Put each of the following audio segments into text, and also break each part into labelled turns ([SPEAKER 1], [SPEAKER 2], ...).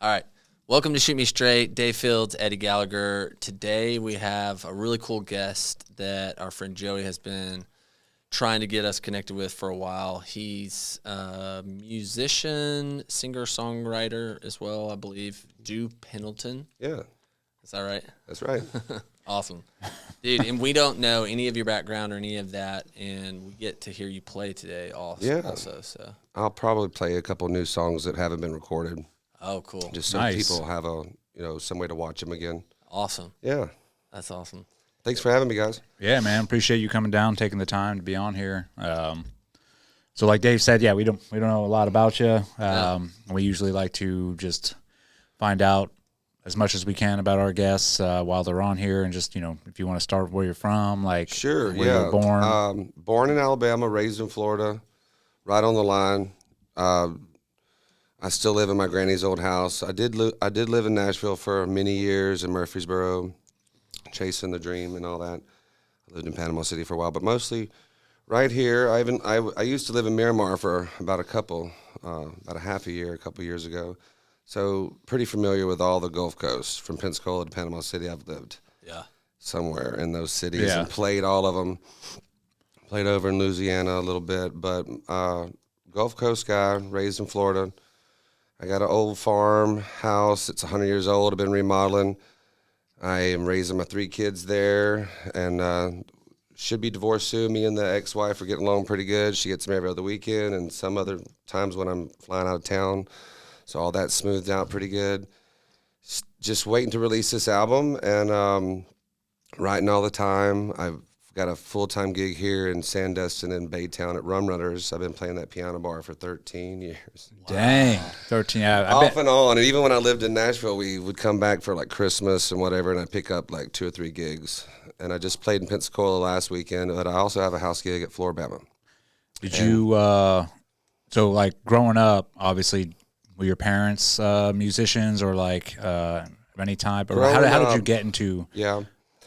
[SPEAKER 1] All right. Welcome to Shoot Me Straight. Dave Fields, Eddie Gallagher. Today we have a really cool guest that our friend Joey has been trying to get us connected with for a while. He's a musician, singer-songwriter as well, I believe. Pendleton.
[SPEAKER 2] Yeah.
[SPEAKER 1] Is that right?
[SPEAKER 2] That's right.
[SPEAKER 1] Awesome. Dude, and we don't know any of your background or any of that, and we get to hear you play today also. So
[SPEAKER 2] I'll probably play a couple new songs that haven't been recorded.
[SPEAKER 1] Oh, cool.
[SPEAKER 2] Just so people have some way to watch them again.
[SPEAKER 1] Awesome.
[SPEAKER 2] Yeah.
[SPEAKER 1] That's awesome.
[SPEAKER 2] Thanks for having me, guys.
[SPEAKER 3] Yeah, man. Appreciate you coming down, taking the time to be on here. So like Dave said, yeah, we don't know a lot about you. We usually like to just find out as much as we can about our guests while they're on here, and just, if you want to start where you're from, like
[SPEAKER 2] Sure,
[SPEAKER 3] where you were born.
[SPEAKER 2] Born in Alabama, raised in Florida, right on the line. I still live in my granny's old house. I did live in Nashville for many years, in Murfreesboro, chasing the dream and all that. I lived in Panama City for a while, but mostly right here. I used to live in Miramar for about a half a year, a couple years ago. So pretty familiar with all the Gulf Coast, from Pensacola to Panama City. I've lived somewhere in those cities and played all of them. Played over in Louisiana a little bit, but Gulf Coast guy, raised in Florida. I got an old farmhouse. It's 100 years old. I've been remodeling. I am raising my 3 kids there, and should be divorced soon. Me and the ex-wife are getting along pretty good. She gets me every other weekend, and some other times when I'm flying out of town. So all that smoothed out pretty good. Just waiting to release this album, and writing all the time. I've got a full-time gig here in Sandestin and Baytown at Rum Runners. I've been playing that piano bar for 13 years.
[SPEAKER 3] Wow. Dang, 13. Yeah,
[SPEAKER 2] Off and on. And even when I lived in Nashville, we would come back for like Christmas and whatever, and I'd pick up like 2 or 3 gigs. And I just played in Pensacola last weekend, but I also have a house gig at Floribama.
[SPEAKER 3] Did you, so like growing up, obviously, were your parents musicians or like of any type? Or how did you get into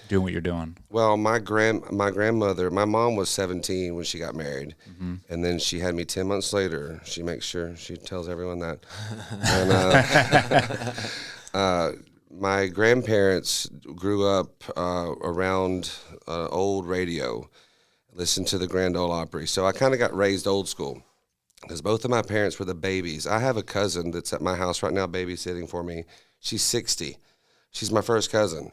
[SPEAKER 3] doing what you're doing?
[SPEAKER 2] Well, my grandmother, my mom was 17 when she got married, and then she had me 10 months later. She makes sure she tells everyone that. And my grandparents grew up around old radio, listened to the Grand Ole Opry. So I kind of got raised old school, because both of my parents were the babies. I have a cousin that's at my house right now babysitting for me. She's 60. She's my first cousin.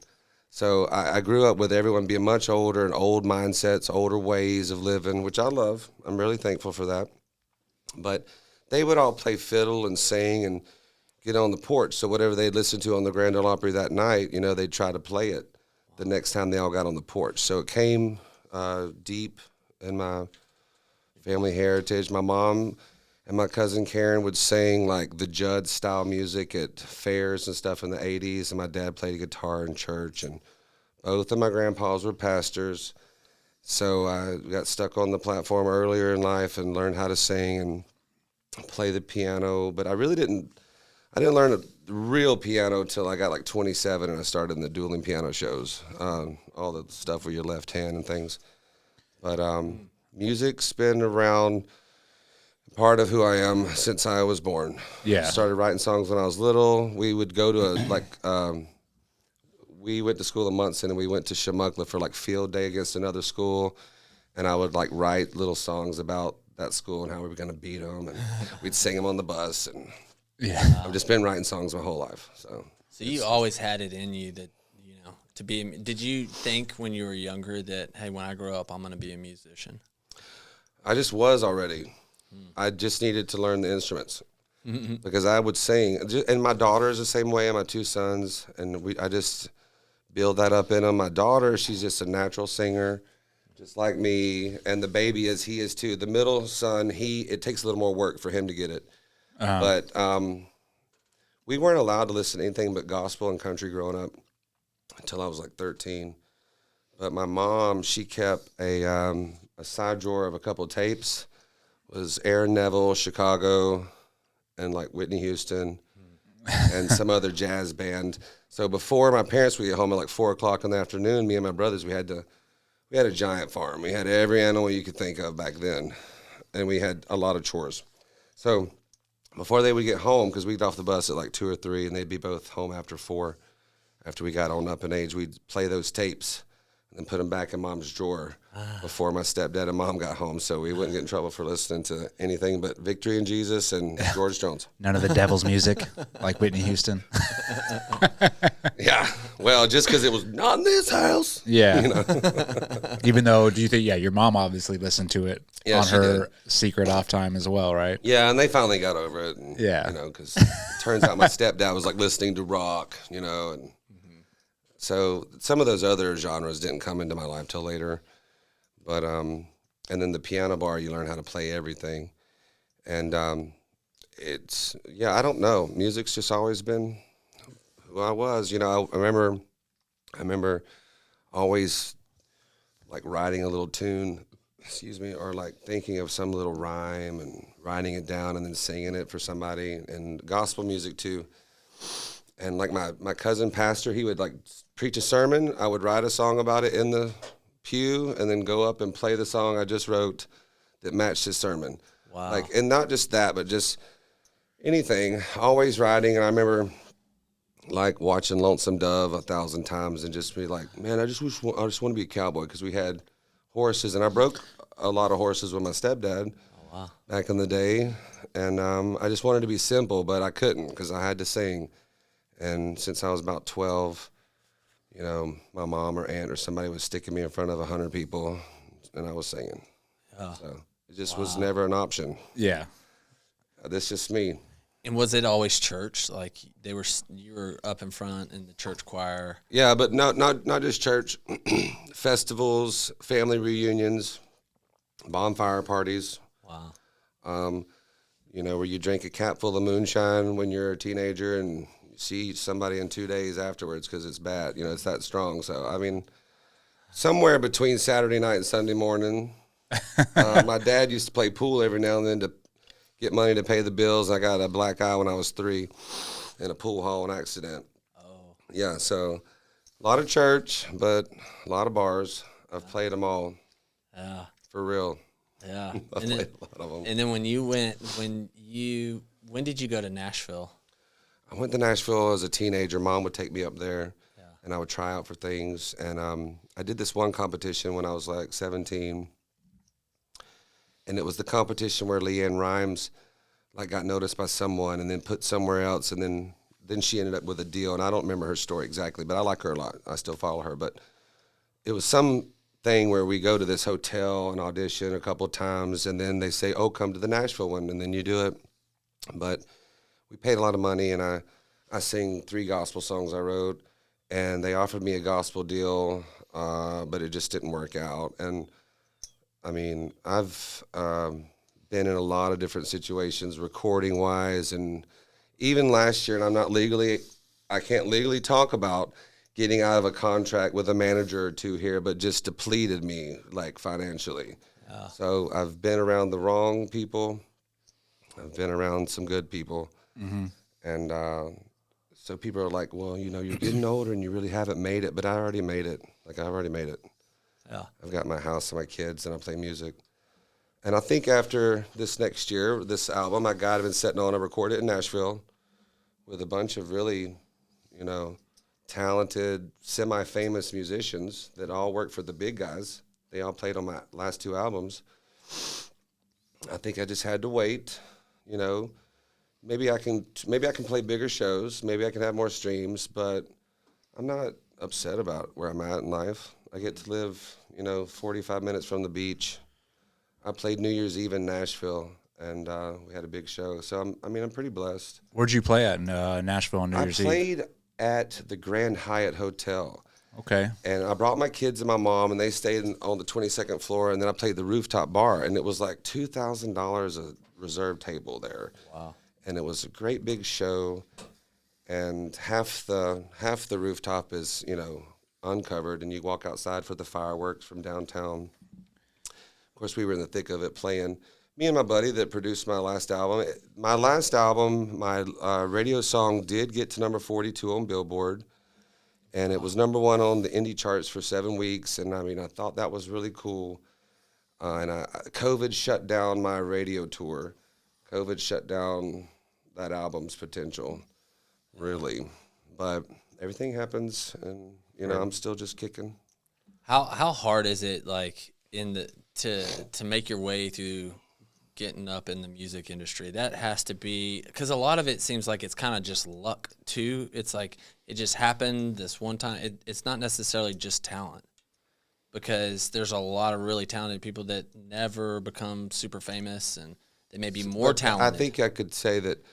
[SPEAKER 2] So I grew up with everyone being much older and old mindsets, older ways of living, which I love. I'm really thankful for that. But they would all play fiddle and sing and get on the porch. So whatever they'd listen to on the Grand Ole Opry that night, they'd try to play it the next time they all got on the porch. So it came deep in my family heritage. My mom and my cousin Karen would sing like the Judd style music at fairs and stuff in the 80s, and my dad played guitar in church, and both of my grandpas were pastors. So I got stuck on the platform earlier in life and learned how to sing and play the piano, but I didn't learn a real piano till I got like 27, and I started in the dueling piano shows, all the stuff with your left hand and things. But music's been around, part of who I am since I was born.
[SPEAKER 3] Yeah.
[SPEAKER 2] Started writing songs when I was little. We would go to we went to school in Munson, and we went to Shamuckla for like field day against another school, and I would like write little songs about that school and how we were going to beat them, and we'd sing them on the bus. And I've just been writing songs my whole life. So
[SPEAKER 1] you always had it in you that, to be. Did you think when you were younger that, hey, when I grow up, I'm going to be a musician?
[SPEAKER 2] I just was already. I just needed to learn the instruments, because I would sing, and my daughter is the same way, and my 2 sons, and I just build that up in them. My daughter, she's just a natural singer, just like me, and the baby he is too. The middle son, it takes a little more work for him to get it, but we weren't allowed to listen to anything but gospel and country growing up until I was like 13. But my mom, she kept a side drawer of a couple of tapes. Was Aaron Neville, Chicago, and like Whitney Houston, and some other jazz band. So before my parents would get home at like 4 o'clock in the afternoon, me and my brothers, we had a giant farm. We had every animal you could think of back then, and we had a lot of chores. So before they would get home, because we'd get off the bus at like 2 or 3, and they'd be both home after 4. After we got on up in age, we'd play those tapes and then put them back in Mom's drawer before my stepdad and Mom got home, so we wouldn't get in trouble for listening to anything but Victory in Jesus and George Jones.
[SPEAKER 3] None of the devil's music, like Whitney Houston.
[SPEAKER 2] Yeah, well, just because it was not in this house.
[SPEAKER 3] Yeah.
[SPEAKER 2] You know?
[SPEAKER 3] Even though, do you think, your mom obviously listened to it on
[SPEAKER 2] she
[SPEAKER 3] her
[SPEAKER 2] did.
[SPEAKER 3] secret off time as well, right?
[SPEAKER 2] Yeah, and they finally got over it. And,
[SPEAKER 3] Yeah.
[SPEAKER 2] you know, because it turns out my stepdad was like listening to rock, you know, and so some of those other genres didn't come into my life till later. But and then the piano bar, you learn how to play everything, and it's I don't know. Music's just always been who I was. You know, I remember always like writing a little tune, or like thinking of some little rhyme and writing it down and then singing it for somebody, and gospel music too. And like my cousin pastor, he would like preach a sermon. I would write a song about it in the pew and then go up and play the song I just wrote that matched his sermon.
[SPEAKER 1] Wow.
[SPEAKER 2] Like, and not just that, but just anything, always writing. And I remember like watching Lonesome Dove 1,000 times and just be like, man, I just want to be a cowboy, because we had horses, and I broke a lot of horses with my stepdad back in the day. And I just wanted to be simple, but I couldn't, because I had to sing. And since I was about 12, you know, my mom or aunt or somebody was sticking me in front of 100 people, and I was singing.
[SPEAKER 1] Yeah.
[SPEAKER 2] So it just was never an option.
[SPEAKER 3] Yeah.
[SPEAKER 2] That's just me.
[SPEAKER 1] And was it always church? Like you were up in front in the church choir?
[SPEAKER 2] Yeah, but not just church. Festivals, family reunions, bonfire parties.
[SPEAKER 1] Wow.
[SPEAKER 2] You know, where you drink a cap full of moonshine when you're a teenager and see somebody in 2 days afterwards because it's bad. You know, it's that strong. So, I mean, somewhere between Saturday night and Sunday morning. My dad used to play pool every now and then to get money to pay the bills. I got a black eye when I was 3 in a pool hall, an accident. Oh. Yeah, so a lot of church, but a lot of bars. I've played them all.
[SPEAKER 1] Yeah.
[SPEAKER 2] For real.
[SPEAKER 1] Yeah.
[SPEAKER 2] I've played a lot of them.
[SPEAKER 1] And then when did you go to Nashville?
[SPEAKER 2] I went to Nashville as a teenager. Mom would take me up there, and I would try out for things. And I did this one competition when I was like 17, and it was the competition where Leanne Rimes like got noticed by someone and then put somewhere else, and then she ended up with a deal. And I don't remember her story exactly, but I like her a lot. I still follow her. But it was some thing where we go to this hotel and audition a couple of times, and then they say, "Oh, come to the Nashville one," and then you do it. But we paid a lot of money, and I sing 3 gospel songs I wrote, and they offered me a gospel deal, but it just didn't work out. And I mean, I've been in a lot of different situations, recording wise, and even last year, and I can't legally talk about getting out of a contract with a manager or 2 here, but just depleted me like financially. Yeah. So I've been around the wrong people. I've been around some good people. Mm-hmm. And so people are like, well, you know, you're getting older and you really haven't made it, but I already made it. Like, I've already made it. Yeah. I've got my house and my kids, and I play music. And I think after this next year, this album, I've been sitting on, I recorded it in Nashville with a bunch of really, you know, talented, semi-famous musicians that all work for the big guys. They all played on my last 2 albums. I think I just had to wait, you know. Maybe I can play bigger shows. Maybe I can have more streams, but I'm not upset about where I'm at in life. I get to live, you know, 45 minutes from the beach. I played New Year's Eve in Nashville, and we had a big show. So, I'm pretty blessed.
[SPEAKER 3] Where'd you play at in Nashville on New Year's Eve?
[SPEAKER 2] I played at the Grand Hyatt Hotel.
[SPEAKER 3] Okay.
[SPEAKER 2] And I brought my kids and my mom, and they stayed on the 22nd floor, and then I played the rooftop bar, and it was like $2,000 a reserved table there. Wow. And it was a great big show, and half the rooftop is, you know, uncovered, and you walk outside for the fireworks from downtown. Of course, we were in the thick of it playing. Me and my buddy that produced my last album. My last album, my radio song did get to number 42 on Billboard, and it was number 1 on the indie charts for 7 weeks, and I thought that was really cool. And COVID shut down my radio tour. COVID shut down that album's potential, really. But everything happens, and I'm still just kicking.
[SPEAKER 1] How hard is it, like, to make your way through getting up in the music industry? That has to be, because a lot of it seems like it's kind of just luck too. It's like it just happened this one time. It's not necessarily just talent, because there's a lot of really talented people that never become super famous, and they may be more talented.
[SPEAKER 2] I think I could say that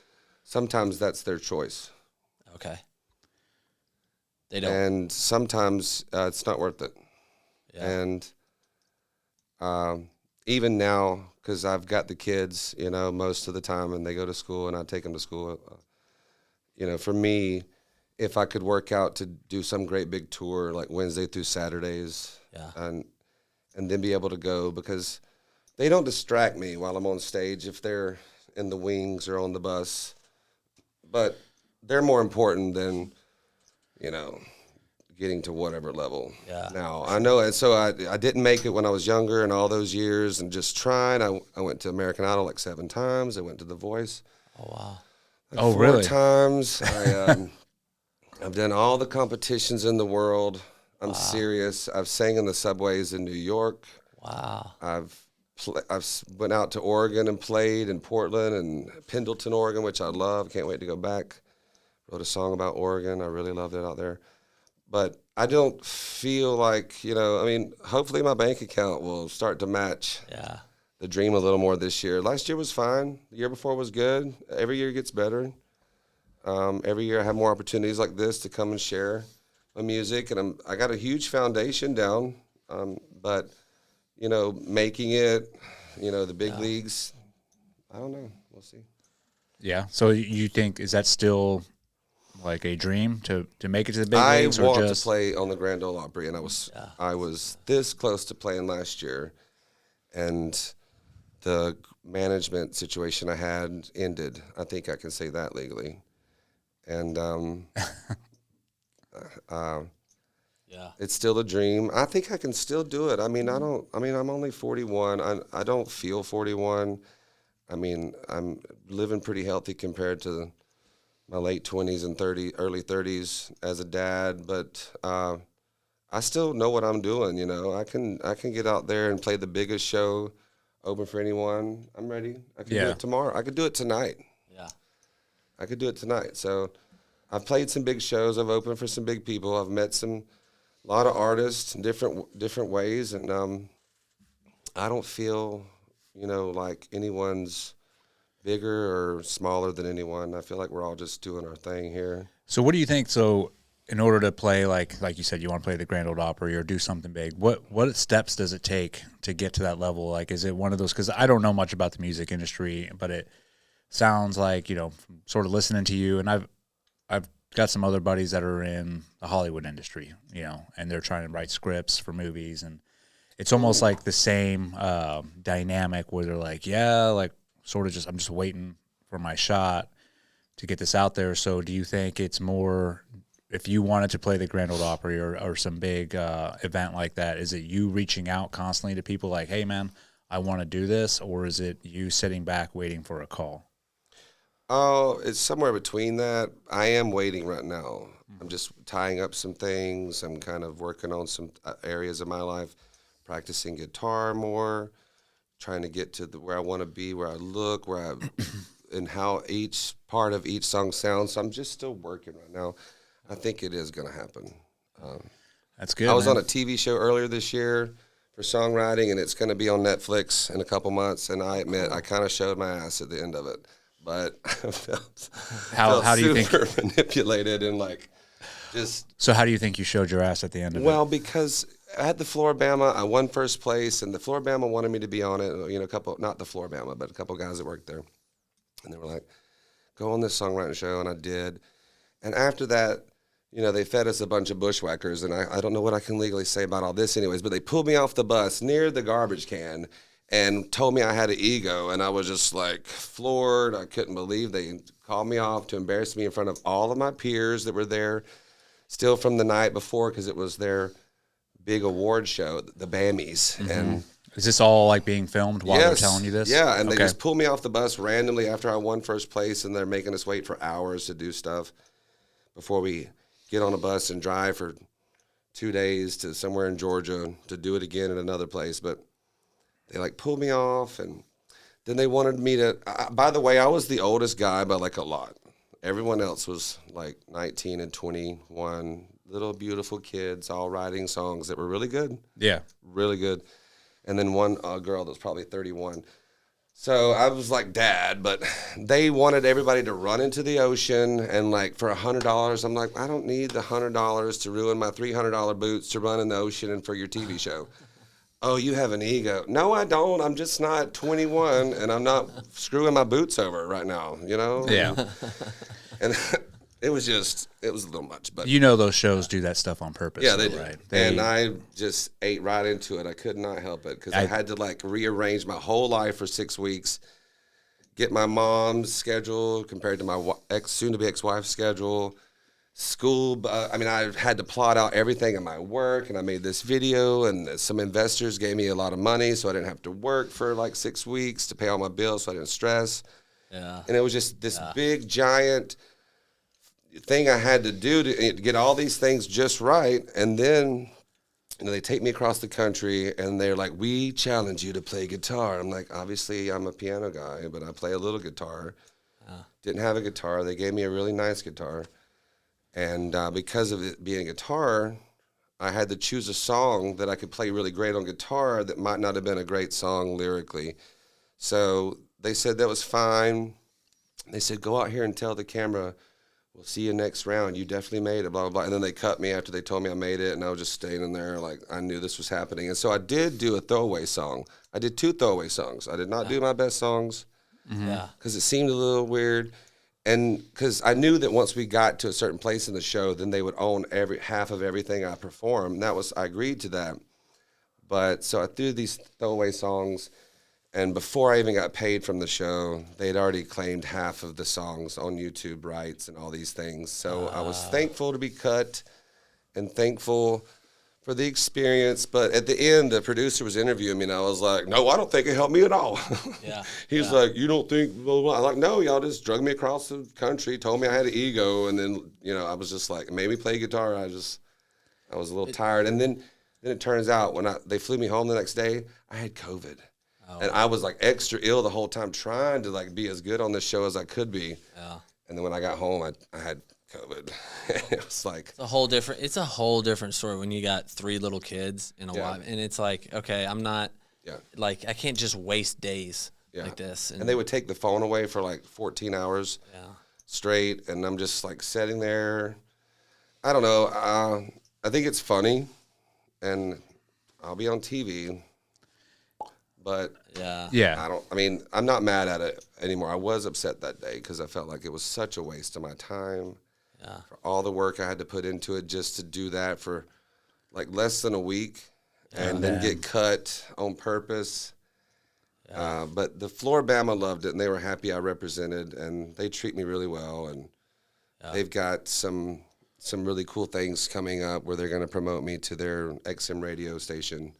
[SPEAKER 2] sometimes that's their choice.
[SPEAKER 1] Okay. They don't.
[SPEAKER 2] And sometimes it's not worth it.
[SPEAKER 1] Yeah.
[SPEAKER 2] And even now, because I've got the kids, most of the time, and they go to school, and I take them to school. For me, if I could work out to do some great big tour, like Wednesday through Saturdays, and then be able to go, because they don't distract me while I'm on stage if they're in the wings or on the bus. But they're more important than, getting to whatever level.
[SPEAKER 1] Yeah.
[SPEAKER 2] Now, I know, and so I didn't make it when I was younger and all those years and just trying. I went to American Idol like 7 times. I went to The Voice.
[SPEAKER 1] Oh, wow.
[SPEAKER 2] Like 4 times. I've done all the competitions in the world. I'm serious. I've sang in the subways in New York.
[SPEAKER 1] Wow.
[SPEAKER 2] I've went out to Oregon and played in Portland and Pendleton, Oregon, which I love. Can't wait to go back. Wrote a song about Oregon. I really loved it out there. But I don't feel like, hopefully my bank account will start to match the dream a little more this year. Last year was fine. The year before was good. Every year gets better. Every year I have more opportunities like this to come and share my music. And I got a huge foundation down. But, making it, the big leagues, I don't know. We'll see.
[SPEAKER 3] Yeah. So you think, is that still like a dream to make it to the big leagues?
[SPEAKER 2] I want to play on the Grand Ole Opry, and I was this close to playing last year, and the management situation I had ended. I think I can say that legally. And it's still a dream. I think I can still do it. I'm only 41. I don't feel 41. I'm living pretty healthy compared to my late 20s and early 30s as a dad, but I still know what I'm doing. I can get out there and play the biggest show, open for anyone. I'm ready. I can do it tomorrow. I could do it tonight.
[SPEAKER 1] Yeah,
[SPEAKER 2] I could do it tonight. So I've played some big shows. I've opened for some big people. I've met a lot of artists in different ways, and I don't feel like anyone's bigger or smaller than anyone. I feel like we're all just doing our thing here.
[SPEAKER 3] So what do you think? So in order to play, like you said, you want to play the Grand Ole Opry or do something big, what steps does it take to get to that level? Like, is it one of those, because I don't know much about the music industry, but it sounds like, from sort of listening to you, and I've got some other buddies that are in the Hollywood industry, and they're trying to write scripts for movies, and it's almost like the same dynamic where they're like, sort of I'm just waiting for my shot to get this out there. So do you think it's more, if you wanted to play the Grand Ole Opry or some big event like that, is it you reaching out constantly to people like, hey, man, I want to do this, or is it you sitting back waiting for a call?
[SPEAKER 2] Oh, it's somewhere between that. I am waiting right now. I'm just tying up some things. I'm kind of working on some areas of my life, practicing guitar more, trying to get to where I want to be, where I look, and how each part of each song sounds. So I'm just still working right now. I think it is going to happen.
[SPEAKER 3] That's good.
[SPEAKER 2] I was on a TV show earlier this year for songwriting, and it's going to be on Netflix in a couple months. And I admit, I kind of showed my ass at the end of it, but I felt
[SPEAKER 3] how do you think
[SPEAKER 2] super manipulated and just.
[SPEAKER 3] So how do you think you showed your ass at the end of it?
[SPEAKER 2] Well, because at the Floribama, I won first place, and the Floribama wanted me to be on it. Not the Floribama, but a couple guys that worked there. And they were like, go on this songwriting show, and I did. And after that, they fed us a bunch of bushwhackers, and I don't know what I can legally say about all this anyways, but they pulled me off the bus near the garbage can and told me I had an ego, and I was just floored. I couldn't believe they called me off to embarrass me in front of all of my peers that were there, still from the night before, because it was their big award show, the Bammies.
[SPEAKER 3] Mm-hmm.
[SPEAKER 2] And
[SPEAKER 3] Is this all like being filmed while they're telling you this?
[SPEAKER 2] Yeah, and they
[SPEAKER 3] Okay.
[SPEAKER 2] just pulled me off the bus randomly after I won first place, and they're making us wait for hours to do stuff before we get on a bus and drive for 2 days to somewhere in Georgia to do it again at another place. But they like pulled me off, and then they wanted me to. By the way, I was the oldest guy by like a lot. Everyone else was like 19 and 21, little beautiful kids, all writing songs that were really good.
[SPEAKER 3] Yeah.
[SPEAKER 2] Really good. And then one girl that was probably 31. So I was like, Dad, but they wanted everybody to run into the ocean, and like for $100, I'm like, I don't need the $100 to ruin my $300 boots to run in the ocean and for your TV show. Oh, you have an ego. No, I don't. I'm just not 21, and I'm not screwing my boots over right now, you know?
[SPEAKER 3] Yeah.
[SPEAKER 2] And it was a little much. But
[SPEAKER 3] You know those shows do that stuff on purpose.
[SPEAKER 2] yeah, they
[SPEAKER 3] though,
[SPEAKER 2] do.
[SPEAKER 3] right?
[SPEAKER 2] And I just ate right into it. I could not help it because I had to like rearrange my whole life for 6 weeks, get my mom's schedule compared to my soon-to-be ex-wife's schedule, school. I mean, I had to plot out everything in my work, and I made this video, and some investors gave me a lot of money, so I didn't have to work for like 6 weeks to pay all my bills, so I didn't stress.
[SPEAKER 1] Yeah.
[SPEAKER 2] And it was just this big, giant thing I had to do to get all these things just right. And then, they take me across the country, and they're like, we challenge you to play guitar. I'm like, obviously, I'm a piano guy, but I play a little guitar. Didn't have a guitar. They gave me a really nice guitar. And because of it being a guitar, I had to choose a song that I could play really great on guitar that might not have been a great song lyrically. So they said that was fine. They said, go out here and tell the camera, we'll see you next round. You definitely made it, blah, blah, blah. And then they cut me after they told me I made it, and I was just staying in there like I knew this was happening. And so I did do a throwaway song. I did 2 throwaway songs. I did not do my best songs because it seemed a little weird. And because I knew that once we got to a certain place in the show, then they would own half of everything I performed. I agreed to that. But so I threw these throwaway songs. And before I even got paid from the show, they had already claimed half of the songs on YouTube rights and all these things. So I was thankful to be cut and thankful for the experience. But at the end, the producer was interviewing me, and I was like, no, I don't think it helped me at all.
[SPEAKER 1] Yeah.
[SPEAKER 2] He was like, you don't think, blah, blah, blah. I'm like, no, y'all just drug me across the country, told me I had an ego. And then, I was just like, made me play guitar. I was a little tired. And then it turns out when they flew me home the next day, I had COVID. And I was like extra ill the whole time, trying to like be as good on this show as I could be. Yeah. And then when I got home, I had COVID. It was like
[SPEAKER 1] It's a whole different story when you got 3 little kids in a wife, and it's like, okay, I'm not like I can't just waste days like this.
[SPEAKER 2] And they would take the phone away for like 14 hours straight, and I'm just like sitting there. I don't know. I think it's funny, and I'll be on TV. But I'm not mad at it anymore. I was upset that day because I felt like it was such a waste of my time. Yeah. For all the work I had to put into it just to do that for like less than a week and then get cut on purpose. Yeah. But the Floribama loved it, and they were happy I represented, and they treat me really well. And they've got some really cool things coming up where they're going to promote me to their XM radio station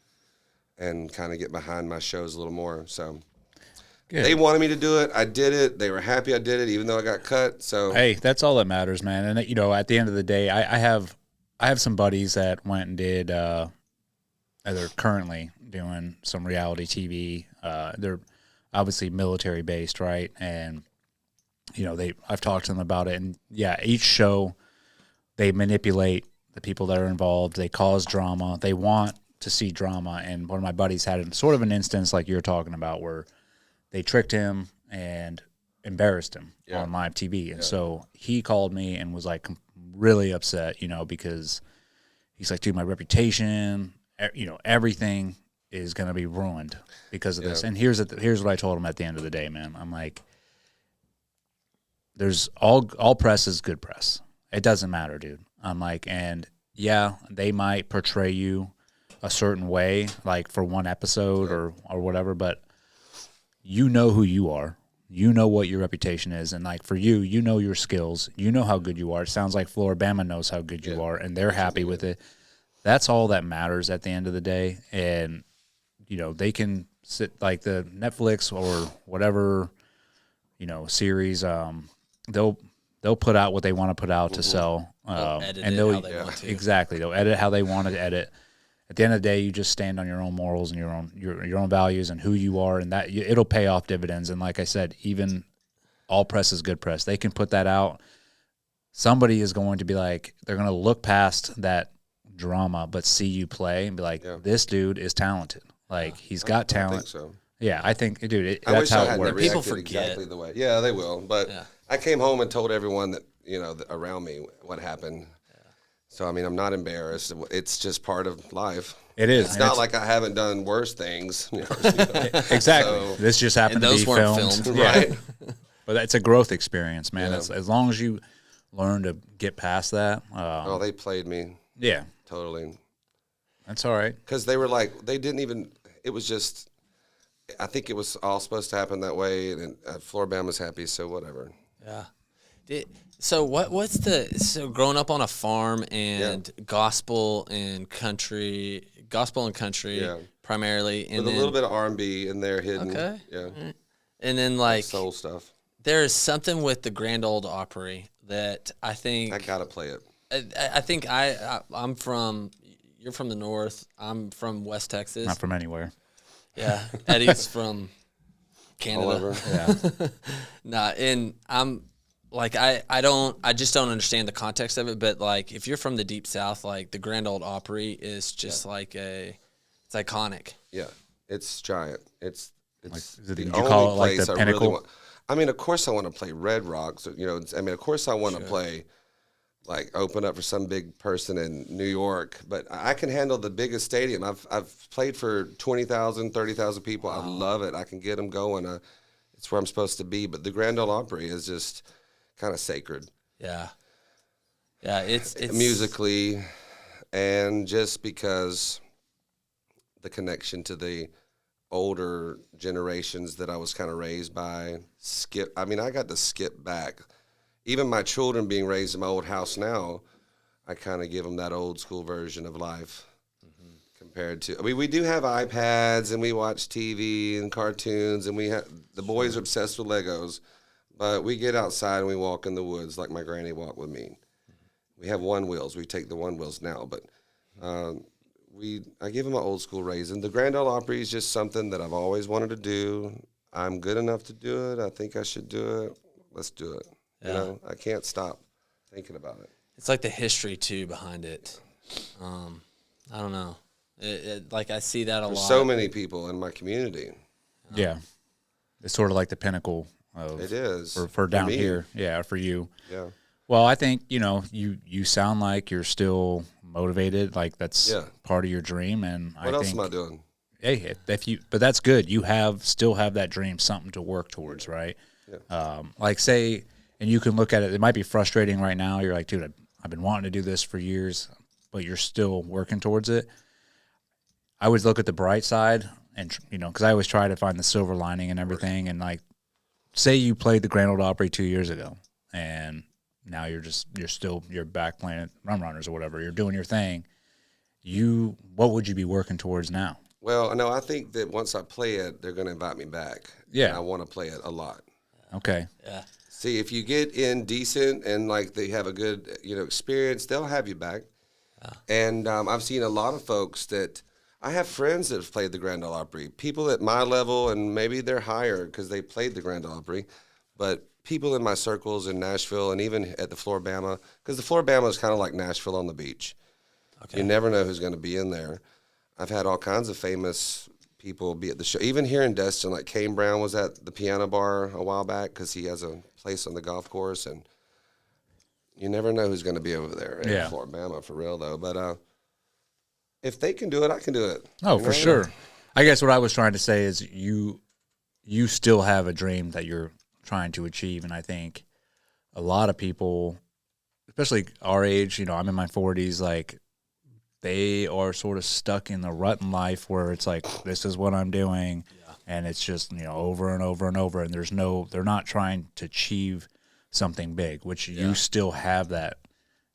[SPEAKER 2] and kind of get behind my shows a little more. So they wanted me to do it. I did it. They were happy I did it, even though I got cut. So
[SPEAKER 3] hey, that's all that matters, man. And at the end of the day, I have some buddies that went and did. They're currently doing some reality TV. They're obviously military based, right? And I've talked to them about it. And each show they manipulate the people that are involved. They cause drama. They want to see drama. And one of my buddies had sort of an instance like you're talking about where they tricked him and embarrassed him on live TV. And so he called me and was like really upset, because he's like, dude, my reputation, everything is going to be ruined because of this. And here's what I told him at the end of the day, man. I'm like, there's all press is good press. It doesn't matter, dude. I'm like, and they might portray you a certain way, like for one episode or whatever, but you know who you are. You know what your reputation is, and like for you, you know your skills. You know how good you are. It sounds like Floribama knows how good you are, and they're happy with it. That's all that matters at the end of the day. And they can sit like the Netflix or whatever, series. They'll put out what they want to put out to sell.
[SPEAKER 1] Edit
[SPEAKER 3] and
[SPEAKER 1] it how they want to.
[SPEAKER 3] Exactly. They'll edit how they want to edit. At the end of the day, you just stand on your own morals and your own values and who you are, and that it'll pay off dividends. And like I said, even all press is good press. They can put that out. Somebody is going to be like, they're going to look past that drama, but see you play and be like, this dude is talented. Like he's got talent.
[SPEAKER 2] I think so.
[SPEAKER 3] Yeah, I think, dude,
[SPEAKER 2] I
[SPEAKER 3] that's
[SPEAKER 2] wish
[SPEAKER 3] how
[SPEAKER 2] I
[SPEAKER 3] it
[SPEAKER 2] hadn't
[SPEAKER 3] works.
[SPEAKER 1] People
[SPEAKER 2] reacted
[SPEAKER 1] forget.
[SPEAKER 2] exactly the way. Yeah, they will. But I came home and told everyone that around me what happened. So I mean, I'm not embarrassed. It's just part of life.
[SPEAKER 3] It is.
[SPEAKER 2] It's not like I haven't done worse things.
[SPEAKER 3] Exactly.
[SPEAKER 2] So,
[SPEAKER 3] this just happened to
[SPEAKER 1] those
[SPEAKER 3] be
[SPEAKER 1] weren't
[SPEAKER 3] filmed.
[SPEAKER 1] filmed.
[SPEAKER 2] right.
[SPEAKER 3] But it's a growth experience, man.
[SPEAKER 2] Yeah.
[SPEAKER 3] As long as you learn to get past that.
[SPEAKER 2] Oh, they played me
[SPEAKER 3] Yeah,
[SPEAKER 2] totally.
[SPEAKER 3] that's all right.
[SPEAKER 2] Because they were like, they didn't even, it was just, I think it was all supposed to happen that way, and Floribama's happy, so whatever.
[SPEAKER 1] Yeah. So so growing up on a farm and gospel and country primarily, and
[SPEAKER 2] With a little bit of R&B in there hidden.
[SPEAKER 1] Okay.
[SPEAKER 2] Yeah.
[SPEAKER 1] and then like
[SPEAKER 2] Soul stuff.
[SPEAKER 1] there is something with the Grand Ole Opry that I think
[SPEAKER 2] I got to play it.
[SPEAKER 1] I think you're from the north. I'm from West Texas.
[SPEAKER 3] Not from anywhere.
[SPEAKER 1] Yeah. Eddie's from Canada.
[SPEAKER 2] All over.
[SPEAKER 3] Yeah.
[SPEAKER 1] Nah, and I'm like I just don't understand the context of it, but like if you're from the deep south, like the Grand Ole Opry is just it's iconic.
[SPEAKER 2] Yeah. It's giant. It's
[SPEAKER 3] Did
[SPEAKER 2] the
[SPEAKER 3] you
[SPEAKER 2] only
[SPEAKER 3] call it like
[SPEAKER 2] place
[SPEAKER 3] the
[SPEAKER 2] I
[SPEAKER 3] pinnacle?
[SPEAKER 2] really want. I mean, of course I want to play Red Rocks. Of course I want to play, like, open up for some big person in New York. But I can handle the biggest stadium. I've played for 20,000, 30,000 people. I love it. I can get them going. It's where I'm supposed to be. But the Grand Ole Opry is just kind of sacred.
[SPEAKER 1] Yeah. Yeah, it's
[SPEAKER 2] musically, and just because the connection to the older generations that I was kind of raised by. I got to skip back. Even my children being raised in my old house now, I kind of give them that old school version of life compared to, we do have iPads and we watch TV and cartoons, and the boys are obsessed with Legos, but we get outside and we walk in the woods like my granny walked with me. We have one wheels. We take the one wheels now, but I give them an old school raising. The Grand Ole Opry is just something that I've always wanted to do. I'm good enough to do it. I think I should do it. Let's do it.
[SPEAKER 1] Yeah.
[SPEAKER 2] I can't stop thinking about it.
[SPEAKER 1] It's like the history too behind it. I don't know. Like I see that a lot.
[SPEAKER 2] So many people in my community.
[SPEAKER 3] Yeah. It's sort of like the pinnacle of
[SPEAKER 2] It is.
[SPEAKER 3] for down
[SPEAKER 2] me.
[SPEAKER 3] here. Yeah, for you.
[SPEAKER 2] Yeah.
[SPEAKER 3] Well, I think, you sound like you're still motivated, like that's part of your dream, and
[SPEAKER 2] What else am I doing?
[SPEAKER 3] Hey, but that's good. You still have that dream, something to work towards, right?
[SPEAKER 2] Yeah.
[SPEAKER 3] Like say, and you can look at it. It might be frustrating right now. You're like, dude, I've been wanting to do this for years, but you're still working towards it. I always look at the bright side, and because I always try to find the silver lining and everything. And like, say you played the Grand Ole Opry 2 years ago, and now you're back playing at Run Runners or whatever. You're doing your thing. What would you be working towards now?
[SPEAKER 2] Well, no, I think that once I play it, they're going to invite me back.
[SPEAKER 3] Yeah.
[SPEAKER 2] And I want to play it a lot.
[SPEAKER 3] Okay.
[SPEAKER 1] Yeah.
[SPEAKER 2] See, if you get in decent and like they have a good, experience, they'll have you back. And I've seen a lot of folks that I have friends that have played the Grand Ole Opry, people at my level, and maybe they're higher because they played the Grand Ole Opry, but people in my circles in Nashville and even at the Floribama, because the Floribama is kind of like Nashville on the beach. Okay. You never know who's going to be in there. I've had all kinds of famous people be at the show. Even here in Destin, like Kane Brown was at the Piano Bar a while back because he has a place on the golf course, and you never know who's going to be over there in Floribama for real, though. But if they can do it, I can do it.
[SPEAKER 3] Oh, for sure. I guess what I was trying to say is you still have a dream that you're trying to achieve, and I think a lot of people, especially our age, I'm in my 40s, like they are sort of stuck in the rut in life where it's like, this is what I'm doing, and it's just over and over and over, and they're not trying to achieve something big, which you still have that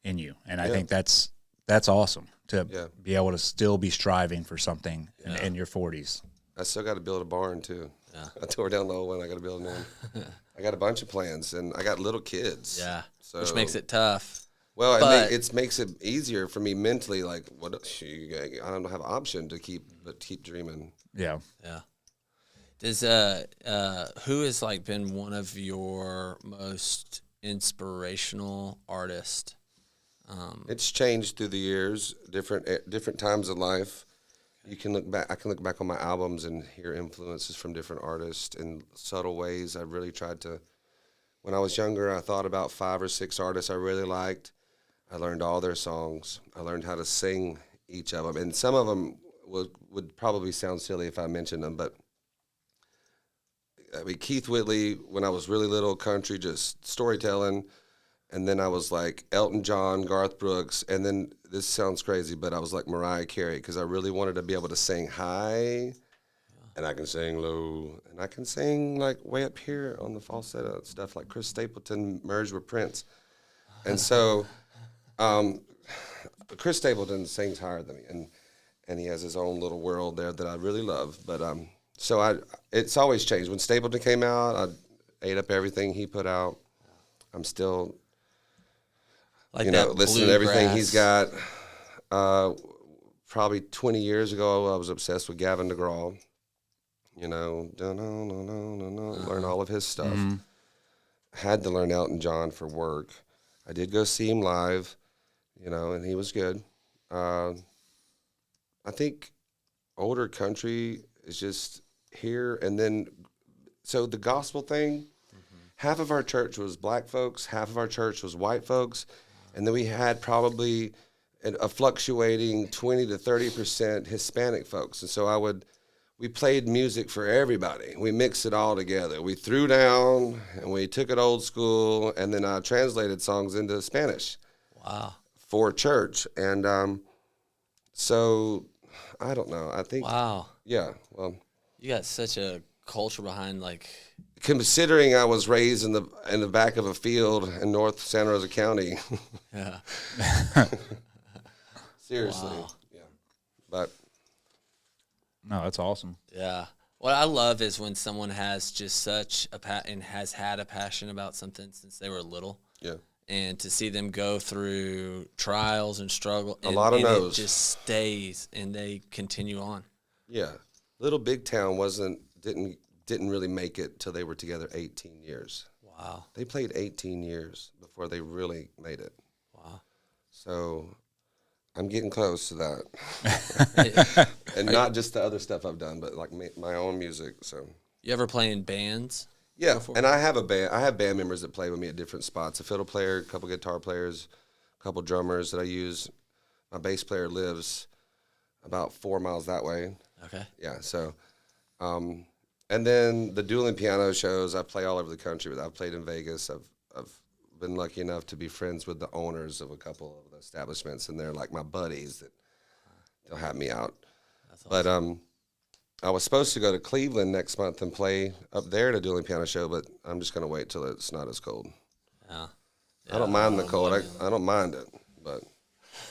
[SPEAKER 3] in you, and I think that's awesome. to be able to still be striving for something in your 40s.
[SPEAKER 2] I still got to build a barn too.
[SPEAKER 1] Yeah.
[SPEAKER 2] I tore down the old one. I got to build a new one. I got a bunch of plans, and I got little kids.
[SPEAKER 1] Yeah,
[SPEAKER 2] so,
[SPEAKER 1] which makes it tough.
[SPEAKER 2] Well,
[SPEAKER 1] but,
[SPEAKER 2] it makes it easier for me mentally. Like, I don't have an option to keep dreaming.
[SPEAKER 3] Yeah.
[SPEAKER 1] Yeah. Does who has like been one of your most inspirational artists?
[SPEAKER 2] It's changed through the years, different times in life. You can look back. I can look back on my albums and hear influences from different artists in subtle ways. I really tried to. When I was younger, I thought about 5 or 6 artists I really liked. I learned all their songs. I learned how to sing each of them, and some of them would probably sound silly if I mentioned them, but I mean, Keith Whitley, when I was really little, country, just storytelling. And then I was like Elton John, Garth Brooks, and then this sounds crazy, but I was like Mariah Carey because I really wanted to be able to sing high, and I can sing low, and I can sing like way up here on the falsetto stuff like Chris Stapleton merged with Prince. And so Chris Stapleton sings higher than me, and he has his own little world there that I really love. But it's always changed. When Stapleton came out, I ate up everything he put out. I'm still...
[SPEAKER 1] Like
[SPEAKER 2] listen to everything he's got. Probably 20 years ago, I was obsessed with Gavin DeGraw. Learn all of his stuff.
[SPEAKER 3] Mm-hmm.
[SPEAKER 2] Had to learn Elton John for work. I did go see him live, and he was good. I think older country is just here. And then, so the gospel thing, half of our church was black folks, half of our church was white folks. And then we had probably a fluctuating 20 to 30% Hispanic folks. And so we played music for everybody. We mixed it all together. We threw down and we took it old school, and then I translated songs into Spanish.
[SPEAKER 1] Wow.
[SPEAKER 2] For church. And so I don't know. I think.
[SPEAKER 1] Wow.
[SPEAKER 2] Yeah. Well,
[SPEAKER 1] you got such a culture behind like.
[SPEAKER 2] Considering I was raised in the back of a field in North Santa Rosa County.
[SPEAKER 1] Yeah.
[SPEAKER 2] Seriously.
[SPEAKER 1] Wow.
[SPEAKER 2] Yeah. But
[SPEAKER 3] No, that's awesome.
[SPEAKER 1] Yeah. What I love is when someone has just such and has had a passion about something since they were little.
[SPEAKER 2] yeah.
[SPEAKER 1] And to see them go through trials and struggle.
[SPEAKER 2] A lot of no's.
[SPEAKER 1] It just stays and they continue on.
[SPEAKER 2] Yeah. Little Big Town didn't really make it till they were together 18 years.
[SPEAKER 1] Wow.
[SPEAKER 2] They played 18 years before they really made it.
[SPEAKER 1] Wow.
[SPEAKER 2] So I'm getting close to that. And not just the other stuff I've done, but like my own music. So
[SPEAKER 1] You ever play in bands?
[SPEAKER 2] yeah,
[SPEAKER 1] before?
[SPEAKER 2] and I have a band. I have band members that play with me at different spots. A fiddle player, a couple guitar players, a couple drummers that I use. My bass player lives about 4 miles that way.
[SPEAKER 1] Okay.
[SPEAKER 2] Yeah, so... and then the dueling piano shows, I play all over the country. I've played in Vegas. I've been lucky enough to be friends with the owners of a couple of the establishments, and they're like my buddies that they'll have me out.
[SPEAKER 1] That's awesome.
[SPEAKER 2] But I was supposed to go to Cleveland next month and play up there at a dueling piano show, but I'm just going to wait till it's not as cold.
[SPEAKER 1] Yeah.
[SPEAKER 2] I don't mind the cold. I don't mind it, but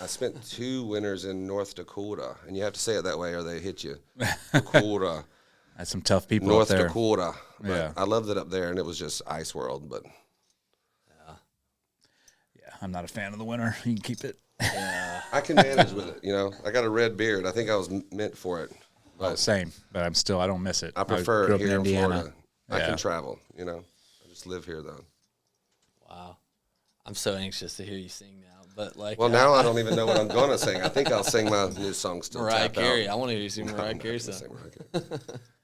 [SPEAKER 2] I spent 2 winters in North Dakota, and you have to say it that way or they hit you. Dakota.
[SPEAKER 3] That's some tough people
[SPEAKER 2] North
[SPEAKER 3] up there.
[SPEAKER 2] Dakota. But
[SPEAKER 3] Yeah.
[SPEAKER 2] I loved it up there, and it was just ice world. But
[SPEAKER 3] Yeah, I'm not a fan of the winter. You can keep it.
[SPEAKER 1] Yeah.
[SPEAKER 2] I can manage with it. I got a red beard. I think I was meant for it. But
[SPEAKER 3] Same, but I don't miss it.
[SPEAKER 2] I prefer
[SPEAKER 3] grew
[SPEAKER 2] it
[SPEAKER 3] up
[SPEAKER 2] here in
[SPEAKER 3] Indiana.
[SPEAKER 2] Florida. I
[SPEAKER 3] Yeah.
[SPEAKER 2] can travel. I just live here though.
[SPEAKER 1] Wow. I'm so anxious to hear you sing now. But like
[SPEAKER 2] Well, now I don't even know what I'm gonna sing. I think I'll sing my new song still.
[SPEAKER 1] Mariah
[SPEAKER 2] Tap
[SPEAKER 1] Carey.
[SPEAKER 2] Out.
[SPEAKER 1] I want to hear you sing Mariah
[SPEAKER 2] I'm not
[SPEAKER 1] Carey
[SPEAKER 2] gonna
[SPEAKER 1] song.
[SPEAKER 2] sing Mariah Carey.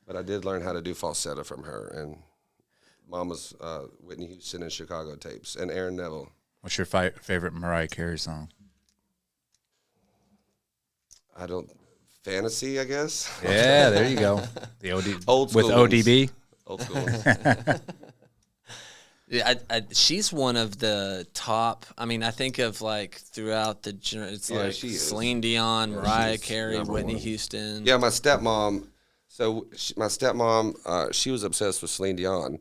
[SPEAKER 2] But I did learn how to do falsetto from her and Mama's Whitney Houston and Chicago tapes and Aaron Neville.
[SPEAKER 3] What's your favorite Mariah Carey song?
[SPEAKER 2] Fantasy, I guess.
[SPEAKER 3] Yeah, there you go. The
[SPEAKER 2] Old school
[SPEAKER 3] with
[SPEAKER 2] ones.
[SPEAKER 3] ODB.
[SPEAKER 2] Old school ones.
[SPEAKER 1] Yeah, she's one of the top. I mean, I think of like throughout the it's
[SPEAKER 2] Yeah,
[SPEAKER 1] like
[SPEAKER 2] she is.
[SPEAKER 1] Celine Dion, Mariah
[SPEAKER 2] she's
[SPEAKER 1] Carey,
[SPEAKER 2] number
[SPEAKER 1] Whitney
[SPEAKER 2] one.
[SPEAKER 1] Houston.
[SPEAKER 2] Yeah, my stepmom. So my stepmom, she was obsessed with Celine Dion,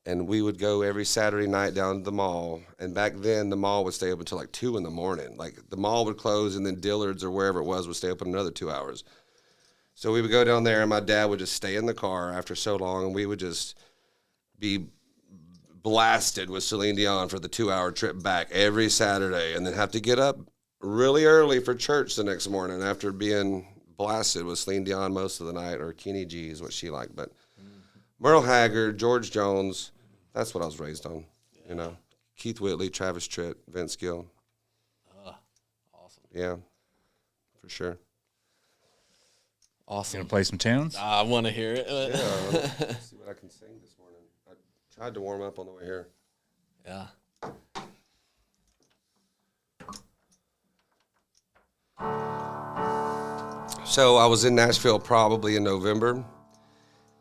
[SPEAKER 2] And we would go every Saturday night down to the mall. And back then, the mall would stay open until like 2 in the morning. Like the mall would close, and then Dillard's or wherever it was would stay open another 2 hours. So we would go down there, and my dad would just stay in the car after so long, and we would just be blasted with Celine Dion for the 2-hour trip back every Saturday, and then have to get up really early for church the next morning after being blasted with Celine Dion most of the night, or Kenny G is what she liked. But Merle Haggard, George Jones, that's what I was raised on, you know. Keith Whitley, Travis Tritt, Vince Gill.
[SPEAKER 1] Awesome.
[SPEAKER 2] Yeah, for sure.
[SPEAKER 1] Awesome.
[SPEAKER 3] Gonna play some tunes?
[SPEAKER 1] I want to hear it.
[SPEAKER 2] Yeah, let's see what I can sing this morning. I tried to warm up on the way here.
[SPEAKER 1] Yeah.
[SPEAKER 2] So I was in Nashville probably in November,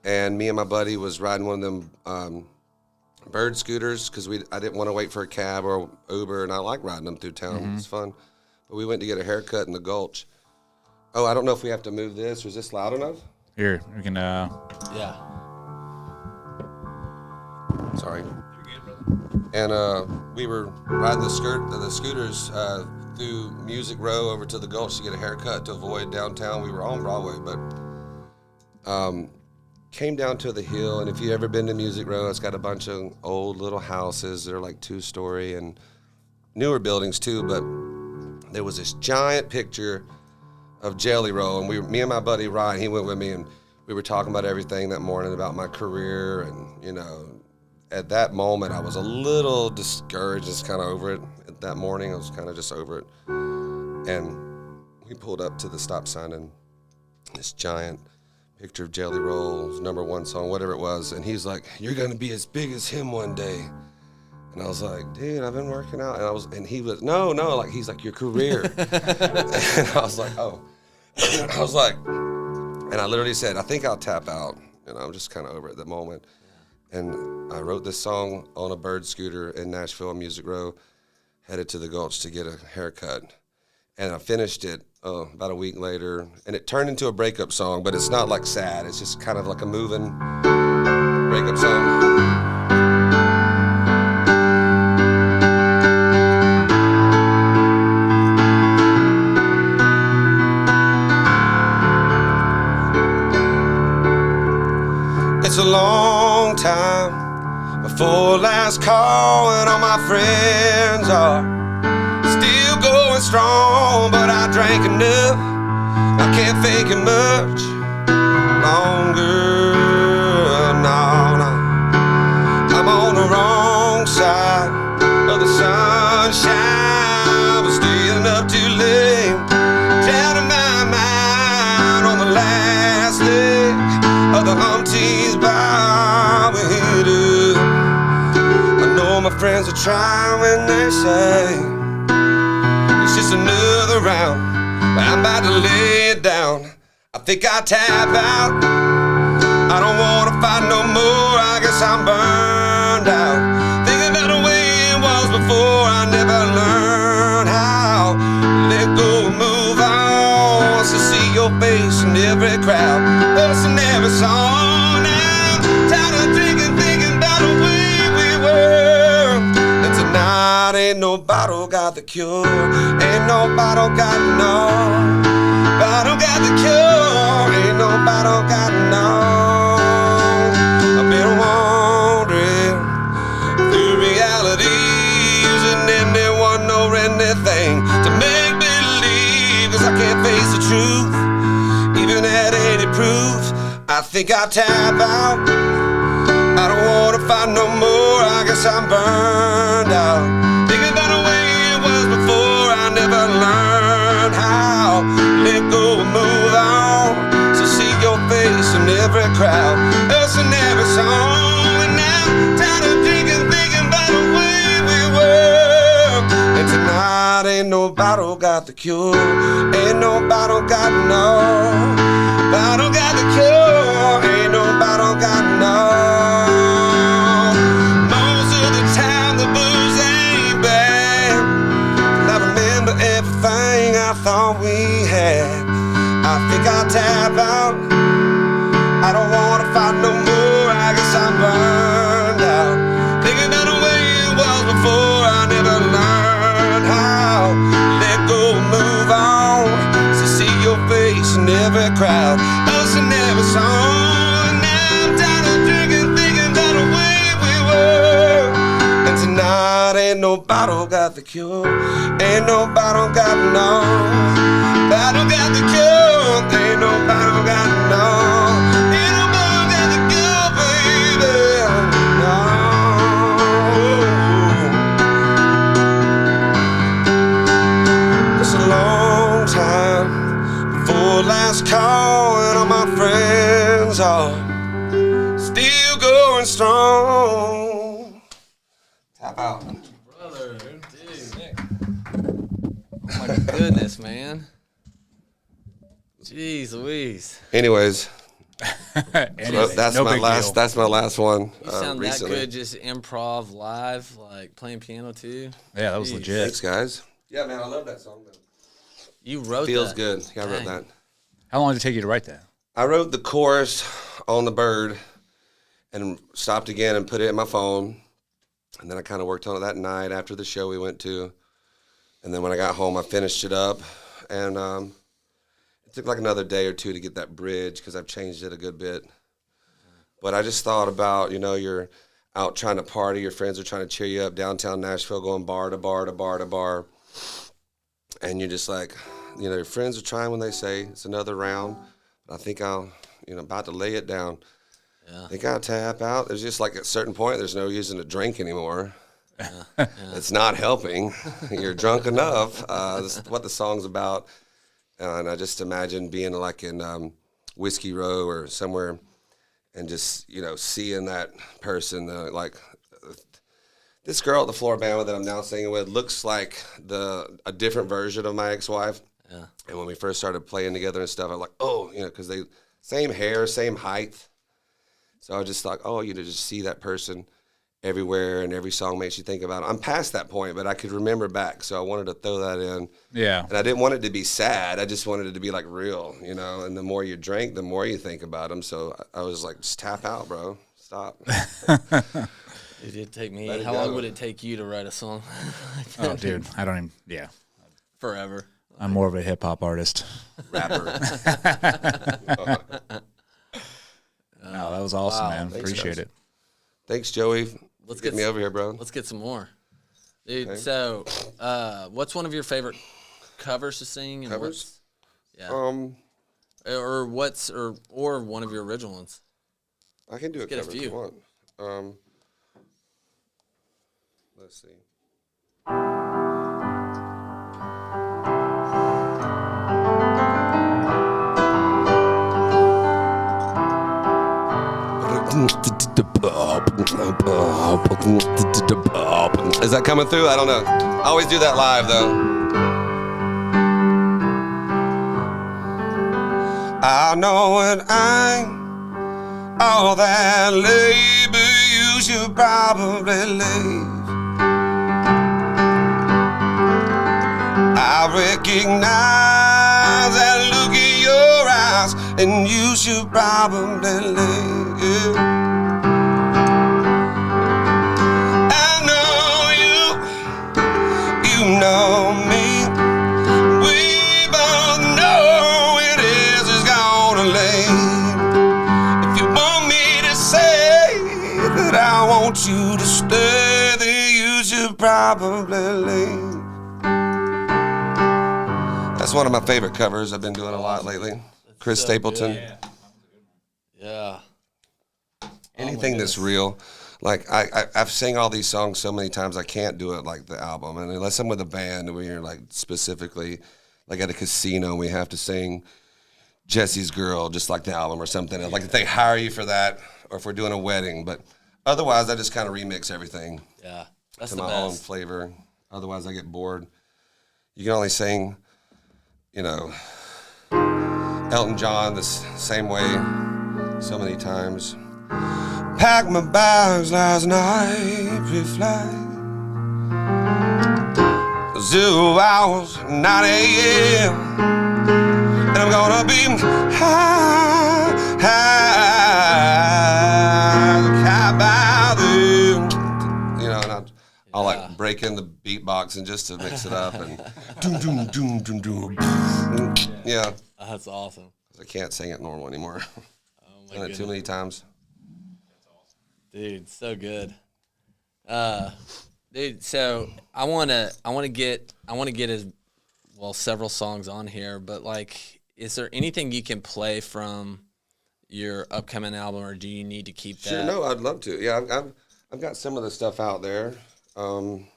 [SPEAKER 2] and me and my buddy was riding one of them bird scooters because I didn't want to wait for a cab or Uber, and I like riding them through town. It's fun. But we went to get a haircut in the Gulch. Oh, I don't know if we have to move this. Was this loud enough?
[SPEAKER 3] Here, we can.
[SPEAKER 1] Yeah.
[SPEAKER 2] Sorry. And we were riding the scooters through Music Row over to the Gulch to get a haircut to avoid downtown. We were on Broadway, but came down to the hill. And if you've ever been to Music Row, it's got a bunch of old little houses. They're like 2-story and newer buildings too. But there was this giant picture of Jelly Roll, and me and my buddy Ryan, he went with me, and we were talking about everything that morning about my career, and you know, at that moment I was a little discouraged, just kind of over it. At that morning I was kind of just over it, and we pulled up to the stop sign, and this giant picture of Jelly Roll's #1 song, whatever it was, and he's like, "You're gonna be as big as him one day." And I was like, "Dude, I've been working out." And he was, no, like, he's like, "Your career." And I was like, "Oh." I was like, and I literally said, "I think I'll tap out." And I'm just kind of over it at the moment. And I wrote this song on a bird scooter in Nashville, Music Row, headed to the Gulch to get a haircut. And I finished it about a week later, and it turned into a breakup song, but it's not like sad. It's just kind of like a moving breakup song. It's a long time before last call, and all my friends are still going strong, but I drank enough, I can't fake it much longer. No, I'm on the wrong side of the sunshine, but staying up too late, down in my mind on the last leg of the Humpty's bar we hit up. I know my friends will try when they say it's just another round, but I'm about to lay it down. I think I'll tap out. I don't want to fight no more. I guess I'm burned out. Thinking about the way it was before. I never learned how to let go and move on. To see your face in every crowd, listen every song now. Tired of drinking, thinking about the way we were. And tonight ain't no bottle got the cure. Ain't no bottle got no. Bottle got the cure. Ain't no bottle got no. I've been wandering through reality, using anyone or anything to make believe, 'cause I can't face the truth, even at any proof. I think I'll tap out. I don't want to fight no more. I guess I'm burned out. Thinking about the way it was before. I never learned how to let go and move on. So see your face in every crowd, us in every song. And now, tired of drinking, thinking about the way we were. And tonight ain't no bottle got the cure. Ain't no bottle got no. Bottle got the cure. Ain't no bottle got no. Most of the time the booze ain't bad, and I remember everything I thought we had. I think I'll tap out. I don't want to fight no more. I guess I'm burned out. got the cure. Ain't no bottle got no. Bottle got the cure. Ain't no bottle got no. Ain't no bottle got the cure, baby. No. It's a long time before last call, and all my friends are still going strong. Tap out.
[SPEAKER 1] Brother, dude. Oh my goodness, man. Jeez Louise.
[SPEAKER 2] Anyways, that's
[SPEAKER 3] no
[SPEAKER 2] my
[SPEAKER 3] big
[SPEAKER 2] last.
[SPEAKER 3] deal.
[SPEAKER 2] That's my last one.
[SPEAKER 1] You sound
[SPEAKER 2] recently.
[SPEAKER 1] that good just improv live, like playing piano too.
[SPEAKER 3] Yeah, that was
[SPEAKER 1] Jeez.
[SPEAKER 3] legit.
[SPEAKER 2] Thanks, guys. Yeah, man, I love that song. Man.
[SPEAKER 1] You wrote
[SPEAKER 2] Feels
[SPEAKER 1] that.
[SPEAKER 2] good. Yeah, I wrote
[SPEAKER 1] Dang.
[SPEAKER 2] that.
[SPEAKER 3] How long did it take you to write that?
[SPEAKER 2] I wrote the chorus on the Bird and stopped again and put it in my phone. And then I kind of worked on it that night after the show we went to. And then when I got home, I finished it up. And it took like another day or two to get that bridge because I've changed it a good bit. But I just thought about, you're out trying to party. Your friends are trying to cheer you up downtown Nashville, going bar to bar to bar to bar. And you're just like, your friends are trying when they say it's another round. I think I'll, about to lay it down.
[SPEAKER 1] Yeah.
[SPEAKER 2] I think I'll tap out. There's just like at a certain point, there's no reason to drink anymore. It's not helping. You're drunk enough. This is what the song's about. And I just imagine being like in Whiskey Row or somewhere and just, seeing that person, like this girl at the floor band that I'm now singing with looks like a different version of my ex-wife.
[SPEAKER 1] Yeah.
[SPEAKER 2] And when we first started playing together and stuff, I'm like, because they same hair, same height. So I just thought, just see that person everywhere, and every song makes you think about it. I'm past that point, but I could remember back, so I wanted to throw that in.
[SPEAKER 3] Yeah.
[SPEAKER 2] And I didn't want it to be sad. I just wanted it to be like real, And the more you drink, the more you think about them. So I was like, just tap out, bro. Stop.
[SPEAKER 1] It did take me.
[SPEAKER 2] Let it
[SPEAKER 1] How
[SPEAKER 2] go.
[SPEAKER 1] long would it take you to write a song? like that?
[SPEAKER 3] Oh, dude, I don't even. Yeah,
[SPEAKER 1] Forever.
[SPEAKER 3] I'm more of a hip hop artist.
[SPEAKER 2] Rapper.
[SPEAKER 3] No, that was awesome,
[SPEAKER 1] Wow.
[SPEAKER 3] man.
[SPEAKER 2] Thanks,
[SPEAKER 3] Appreciate
[SPEAKER 2] guys.
[SPEAKER 3] it.
[SPEAKER 2] Thanks, Joey.
[SPEAKER 1] Let's
[SPEAKER 2] Get me over here, bro.
[SPEAKER 1] Let's get some more, dude.
[SPEAKER 2] Okay.
[SPEAKER 1] So, what's one of your favorite covers to sing? And
[SPEAKER 2] Covers?
[SPEAKER 1] Yeah. Or one of your original ones.
[SPEAKER 2] I can do a
[SPEAKER 1] get a
[SPEAKER 2] cover if
[SPEAKER 1] few.
[SPEAKER 2] you want. Let's see. Is that coming through? I don't know. I always do that live, though. I know it ain't all that labor you should probably leave. I recognize that look in your eyes, and you should probably leave. I know you know me. We both know it is gonna leave. If you want me to say that I want you to stay, then you should probably leave. That's one of my favorite covers. I've been doing a lot lately. Chris
[SPEAKER 1] so
[SPEAKER 2] Stapleton.
[SPEAKER 1] good. Yeah.
[SPEAKER 2] Anything that's real. Like, I've sang all these songs so many times, I can't do it like the album. And unless I'm with a band, we're like specifically, like at a casino, we have to sing Jesse's Girl, just like the album or something. Like if they hire you for that, or if we're doing a wedding. But otherwise, I just kind of remix everything
[SPEAKER 1] Yeah. That's
[SPEAKER 2] to
[SPEAKER 1] the
[SPEAKER 2] my
[SPEAKER 1] best.
[SPEAKER 2] own flavor. Otherwise, I get bored. You can only sing, Elton John the same way so many times. Packed my bags last night, pre-flight. 0 hours, 9 a.m. And I'm gonna be high by then. And I'll like break in the beatbox and just to mix it up and doom doom doom doom doom. Yeah.
[SPEAKER 1] That's awesome.
[SPEAKER 2] I can't sing it normal anymore.
[SPEAKER 1] Oh my
[SPEAKER 2] Done it too many times.
[SPEAKER 1] Dude, so good. Dude, so I wanna get as well several songs on here, but like, is there anything you can play from your upcoming album, or do you need to keep that?
[SPEAKER 2] Sure, no, I'd love to. Yeah, I've got some of the stuff out there.
[SPEAKER 1] And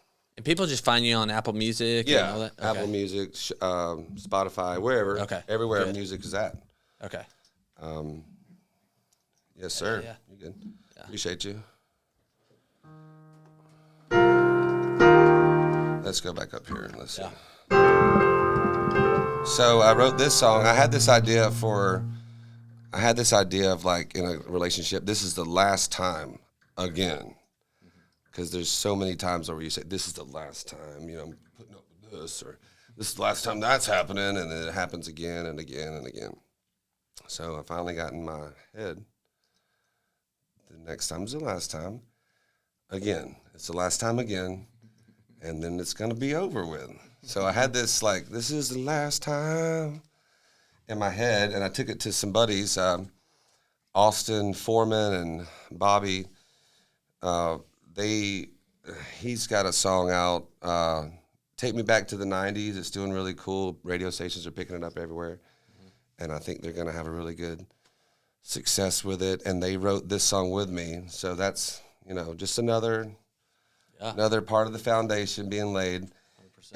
[SPEAKER 1] people just find you on Apple Music.
[SPEAKER 2] Yeah,
[SPEAKER 1] and all that? Okay.
[SPEAKER 2] Apple Music, Spotify, wherever.
[SPEAKER 1] Okay,
[SPEAKER 2] everywhere
[SPEAKER 1] good.
[SPEAKER 2] music is at.
[SPEAKER 1] Okay.
[SPEAKER 2] Yes, sir.
[SPEAKER 1] Yeah.
[SPEAKER 2] You good? Yeah. Appreciate you. Let's go back up here and listen.
[SPEAKER 1] Yeah.
[SPEAKER 2] So I wrote this song. I had this idea of like in a relationship, this is the last time again. Because there's so many times where you say, this is the last time, I'm putting up with this, or this is the last time that's happening, and then it happens again and again and again. So I finally got in my head, the next time's the last time. Again, it's the last time again, and then it's going to be over with. So I had this, like, this is the last time in my head, and I took it to some buddies, Austin Foreman and Bobby. He's got a song out, Take Me Back to the 90s. It's doing really cool. Radio stations are picking it up everywhere. And I think they're going to have a really good success with it. And they wrote this song with me. So that's, just another part of the foundation being laid. 100%.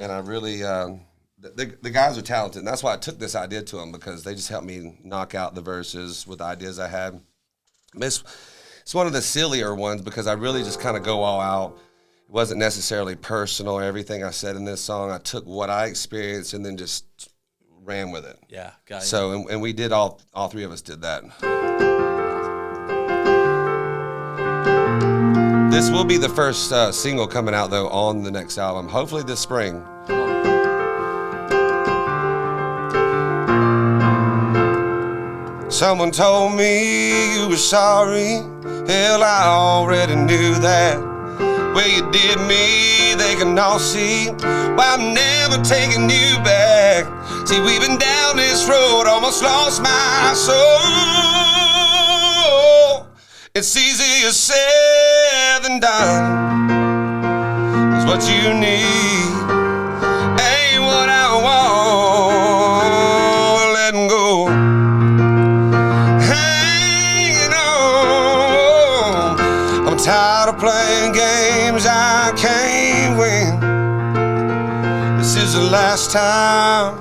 [SPEAKER 2] And I really, the guys are talented. And that's why I took this idea to them, because they just helped me knock out the verses with the ideas I had. It's one of the sillier ones, because I really just kind of go all out. It wasn't necessarily personal. Everything I said in this song, I took what I experienced and then just ran with it.
[SPEAKER 1] Yeah, got it.
[SPEAKER 2] So, and we did all three of us did that. This will be the first single coming out, though, on the next album, hopefully this spring. Someone told me you were sorry. Hell, I already knew that. Well, you did me, they can all see why I'm never taking you back. See, we've been down this road, almost lost my soul. It's easier said than done. It's what you need, ain't what I want. Letting go, hanging on. I'm tired of playing games I can't win. This is the last time,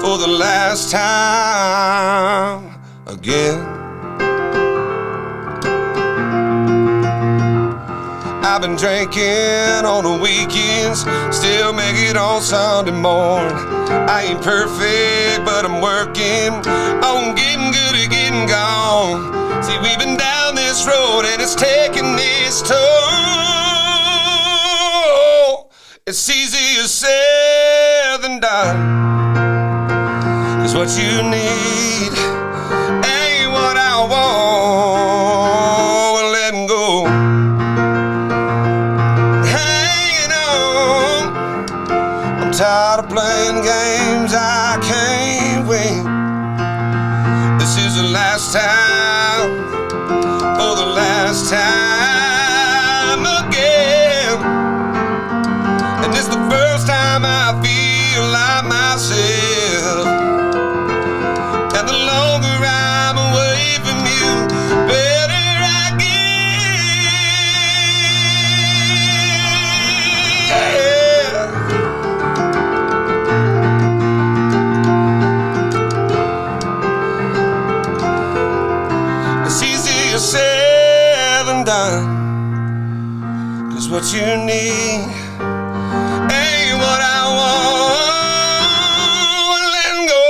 [SPEAKER 2] for the last time again. I've been drinking on the weekends, still make it on Sunday morning. I ain't perfect, but I'm working on getting good at getting gone. See, we've been down this road and it's taking its toll. It's easier said than done. 'Cause what you need ain't what I want. We're letting go, hanging on. I'm tired of playing games I can't win. This is the last time, for the last time again. And it's the first time I feel like myself. And the longer I'm away from you, better I get. It's easier said than done. 'Cause what you need ain't what I want. Letting go,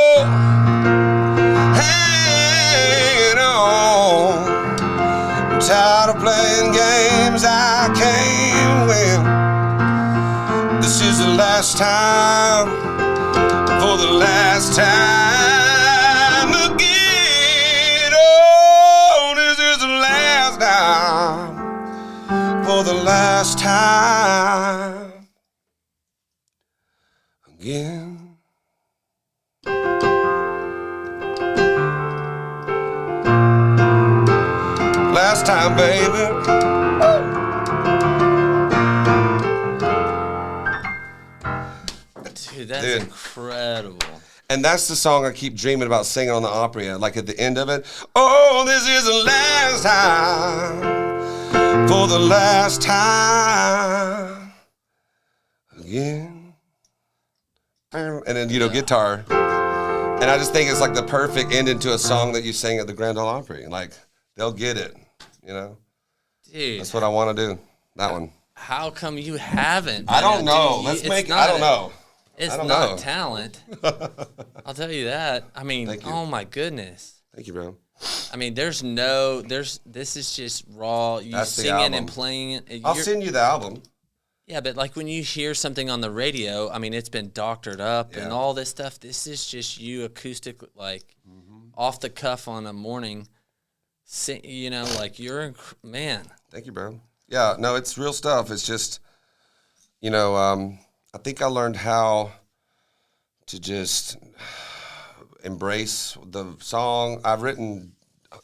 [SPEAKER 2] hanging on. I'm tired of playing games I can't win. This is the last time, for the last time again. Oh, this is the last time, for the last time again. Last time, baby. dude.
[SPEAKER 1] Incredible.
[SPEAKER 2] And that's the song I keep dreaming about singing on the Opry. Like at the end of it, oh, this is the last time, for the last time, again. And then, guitar. And I just think it's like the perfect ending to a song that you sing at the Grand Ole Opry. Like, they'll get it,
[SPEAKER 1] Dude.
[SPEAKER 2] That's what I want to do, that one.
[SPEAKER 1] How come you haven't?
[SPEAKER 2] I don't know.
[SPEAKER 1] Dude,
[SPEAKER 2] I don't know.
[SPEAKER 1] It's
[SPEAKER 2] I don't
[SPEAKER 1] not
[SPEAKER 2] know.
[SPEAKER 1] talent. I'll tell you that. I mean, oh my goodness.
[SPEAKER 2] Thank you, bro.
[SPEAKER 1] I mean, this is just raw. You
[SPEAKER 2] That's the
[SPEAKER 1] singing
[SPEAKER 2] album.
[SPEAKER 1] and playing it.
[SPEAKER 2] I'll send you the album.
[SPEAKER 1] Yeah, but like when you hear something on the radio, I mean, it's been doctored up and all this stuff. This is just you acoustic, like off the cuff on a morning. Like man.
[SPEAKER 2] Thank you, bro. Yeah, no, it's real stuff. It's just, I think I learned how to just embrace the song. I've written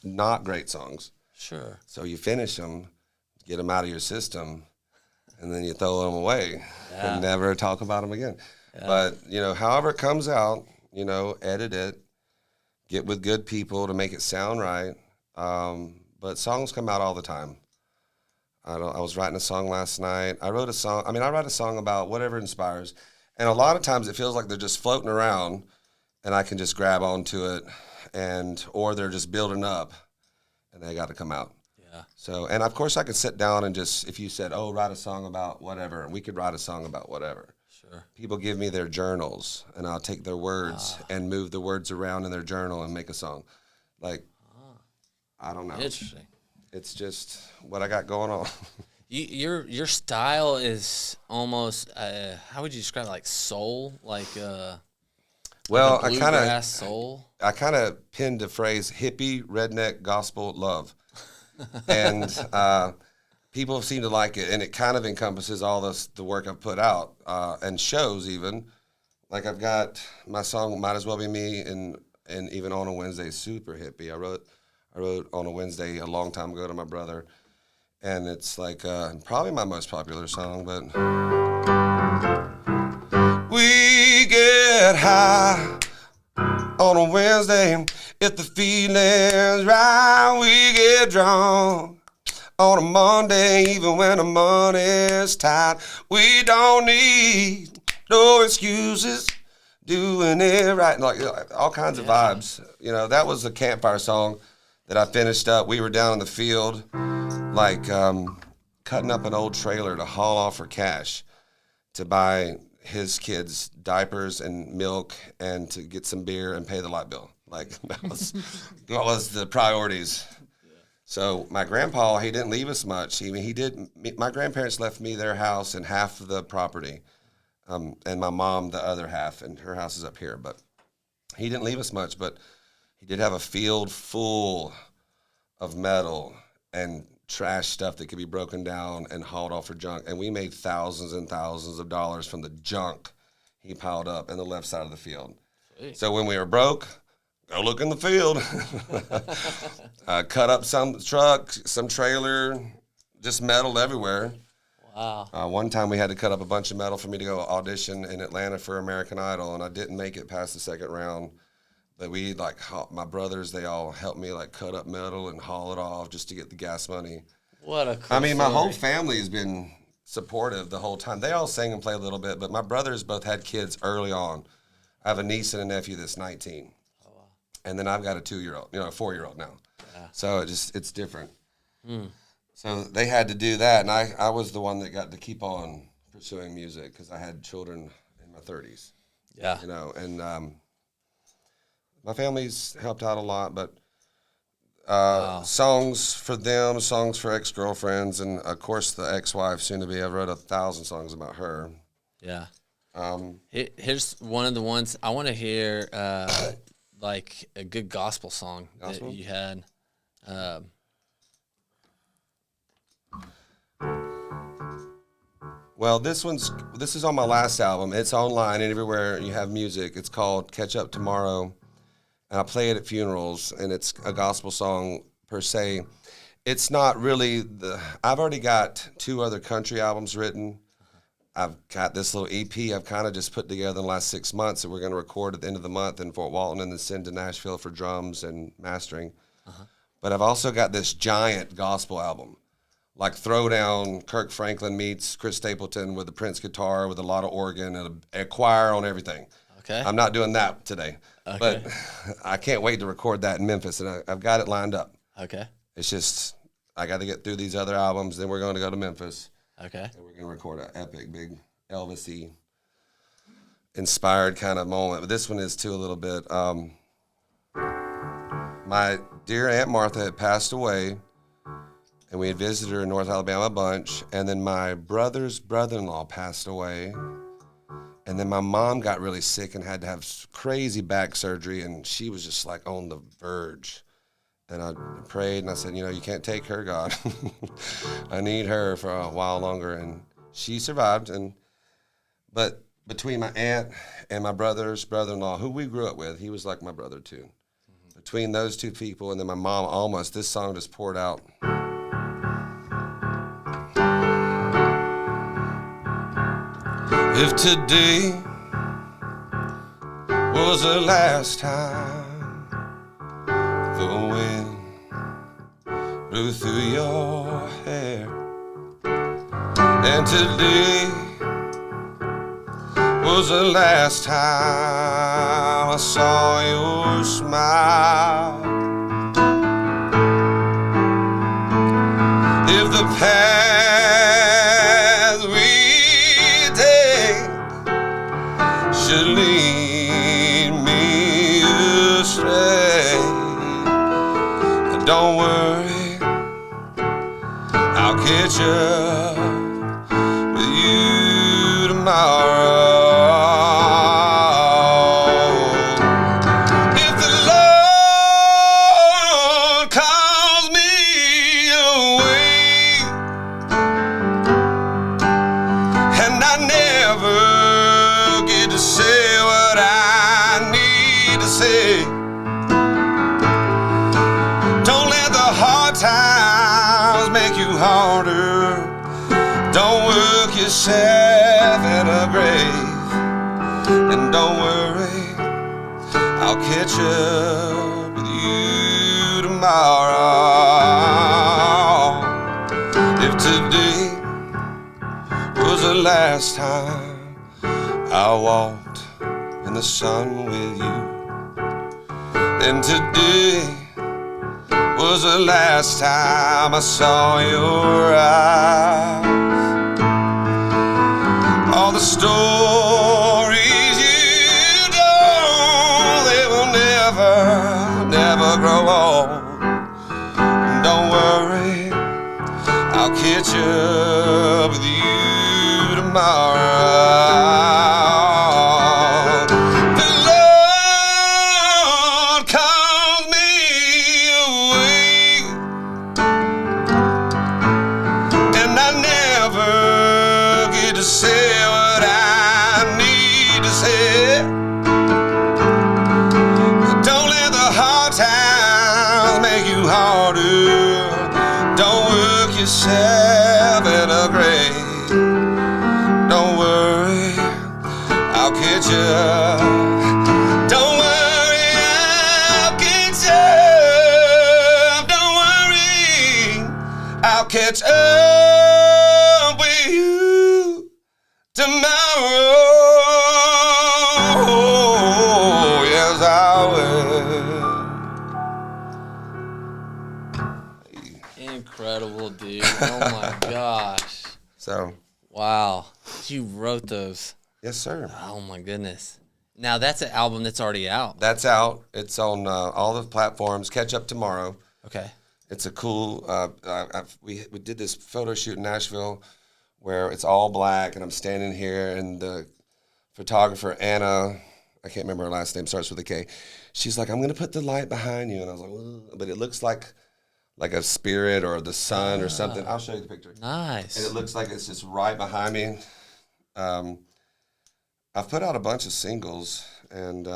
[SPEAKER 2] not great songs.
[SPEAKER 1] Sure.
[SPEAKER 2] So you finish them, get them out of your system, and then you throw them away and never talk about them again. Yeah. But, however it comes out, edit it, get with good people to make it sound right. But songs come out all the time. I was writing a song last night. I write a song about whatever inspires. And a lot of times it feels like they're just floating around and I can just grab onto it or they're just building up and they got to come out.
[SPEAKER 1] Yeah.
[SPEAKER 2] So, and of course I could sit down and just, if you said, write a song about whatever, and we could write a song about whatever.
[SPEAKER 1] Sure.
[SPEAKER 2] People give me their journals and I'll take their words and move the words around in their journal and make a song. Like, I don't know.
[SPEAKER 1] Interesting.
[SPEAKER 2] It's just what I got going on.
[SPEAKER 1] Your style is almost how would you describe it? Like soul, like
[SPEAKER 2] well,
[SPEAKER 1] like bluegrass soul.
[SPEAKER 2] I kind of pinned the phrase hippie redneck gospel love, and people seem to like it, and it kind of encompasses all the work I've put out and shows even. Like I've got my song "Might As Well Be Me" and even on a Wednesday, super hippie. I wrote on a Wednesday a long time ago to my brother, and it's like probably my most popular song, but we get high on a Wednesday if the feeling's right. We get drunk on a Monday even when the money's tight. We don't need no excuses, doing it right. Like all kinds of vibes. That was a campfire song that I finished up. We were down in the field, like cutting up an old trailer to haul off for cash to buy his kids diapers and milk and to get some beer and pay the light bill. Like that was the priorities. Yeah. So my grandpa, he didn't leave us much. My grandparents left me their house and half of the property, and my mom the other half, and her house is up here. But he didn't leave us much, but he did have a field full of metal and trash stuff that could be broken down and hauled off for junk. And we made thousands and thousands of dollars from the junk he piled up in the left side of the field. Sweet. So when we were broke, go look in the field. Cut up some truck, some trailer, just metal everywhere.
[SPEAKER 1] Wow.
[SPEAKER 2] One time we had to cut up a bunch of metal for me to go audition in Atlanta for American Idol, and I didn't make it past the second round. But we, my brothers, they all helped me, cut up metal and haul it off just to get the gas money.
[SPEAKER 1] What a cool
[SPEAKER 2] my
[SPEAKER 1] story.
[SPEAKER 2] whole family has been supportive the whole time. They all sing and play a little bit, but my brothers both had kids early on. I have a niece and a nephew that's 19. Oh, wow. And then I've got a 2-year-old, a 4-year-old now. Yeah. So it's different. Mm. So they had to do that, and I was the one that got to keep on pursuing music because I had children in my 30s.
[SPEAKER 1] Yeah.
[SPEAKER 2] And my family's helped out a lot, but songs for them, songs for ex-girlfriends, and of course the ex-wife, soon to be. I've wrote 1,000 songs about her.
[SPEAKER 1] Yeah. Here's one of the ones I want to hear, like a good gospel song that you had.
[SPEAKER 2] Well, this is on my last album. It's online and everywhere you have music. It's called Catch Up Tomorrow. And I play it at funerals, and it's a gospel song per se. It's not really I've already got 2 other country albums written. I've got this little EP I've kind of just put together in the last 6 months that we're going to record at the end of the month in Fort Walton and then send to Nashville for drums and mastering. But I've also got this giant gospel album, like Throwdown, Kirk Franklin meets Chris Stapleton with a Prince guitar with a lot of organ and a choir on everything.
[SPEAKER 1] Okay.
[SPEAKER 2] I'm not doing that today,
[SPEAKER 1] Okay.
[SPEAKER 2] but I can't wait to record that in Memphis, and I've got it lined up.
[SPEAKER 1] Okay.
[SPEAKER 2] It's just I got to get through these other albums, then we're going to go to Memphis,
[SPEAKER 1] Okay.
[SPEAKER 2] and we're going to record an epic, big Elvis-y inspired kind of moment. But this one is too a little bit. My dear Aunt Martha had passed away, and we had visited her in North Alabama a bunch, and then my brother's brother-in-law passed away, and then my mom got really sick and had to have crazy back surgery, and she was just like on the verge. And I prayed, and I said, you can't take her, God. I need her for a while longer, and she survived. But between my aunt and my brother's brother-in-law, who we grew up with, he was like my brother too. Between those two people and then my mom, this song just poured out. If today was the last time the wind blew through your hair, and today was the last time I saw your smile, if the path we take should lead me astray, don't worry, I'll catch up with you tomorrow. If the Lord calls me away and I never get to say what I need to say, don't let the hard times make you harder. Don't work yourself in a grave, and don't worry, I'll catch up with you tomorrow. If today was the last time I walked in the sun with you, then today was the last time I saw your eyes. All the stories you told, they will never grow old. Don't worry, I'll catch up with you tomorrow. The Lord calls me away, and I never get to say what I need to say. Don't let the hard times make you harder. Don't work yourself in a grave. Don't worry, I'll catch up. Don't worry, I'll catch up. Don't worry, I'll catch up with you tomorrow. Yes, I will.
[SPEAKER 1] Incredible, dude. Oh my gosh.
[SPEAKER 2] So,
[SPEAKER 1] Wow. You wrote those.
[SPEAKER 2] yes, sir.
[SPEAKER 1] Oh my goodness. Now that's an album that's already out.
[SPEAKER 2] That's out. It's on all the platforms. Catch up tomorrow.
[SPEAKER 1] Okay.
[SPEAKER 2] It's a cool. We did this photo shoot in Nashville where it's all black, and I'm standing here, and the photographer Anna, I can't remember her last name, starts with a K. She's like, "I'm gonna put the light behind you," and I was like, "Ugh," but it looks like a spirit or the sun or something. I'll show you the picture.
[SPEAKER 1] Nice.
[SPEAKER 2] And it looks like it's just right behind me. I've put out a bunch of singles, and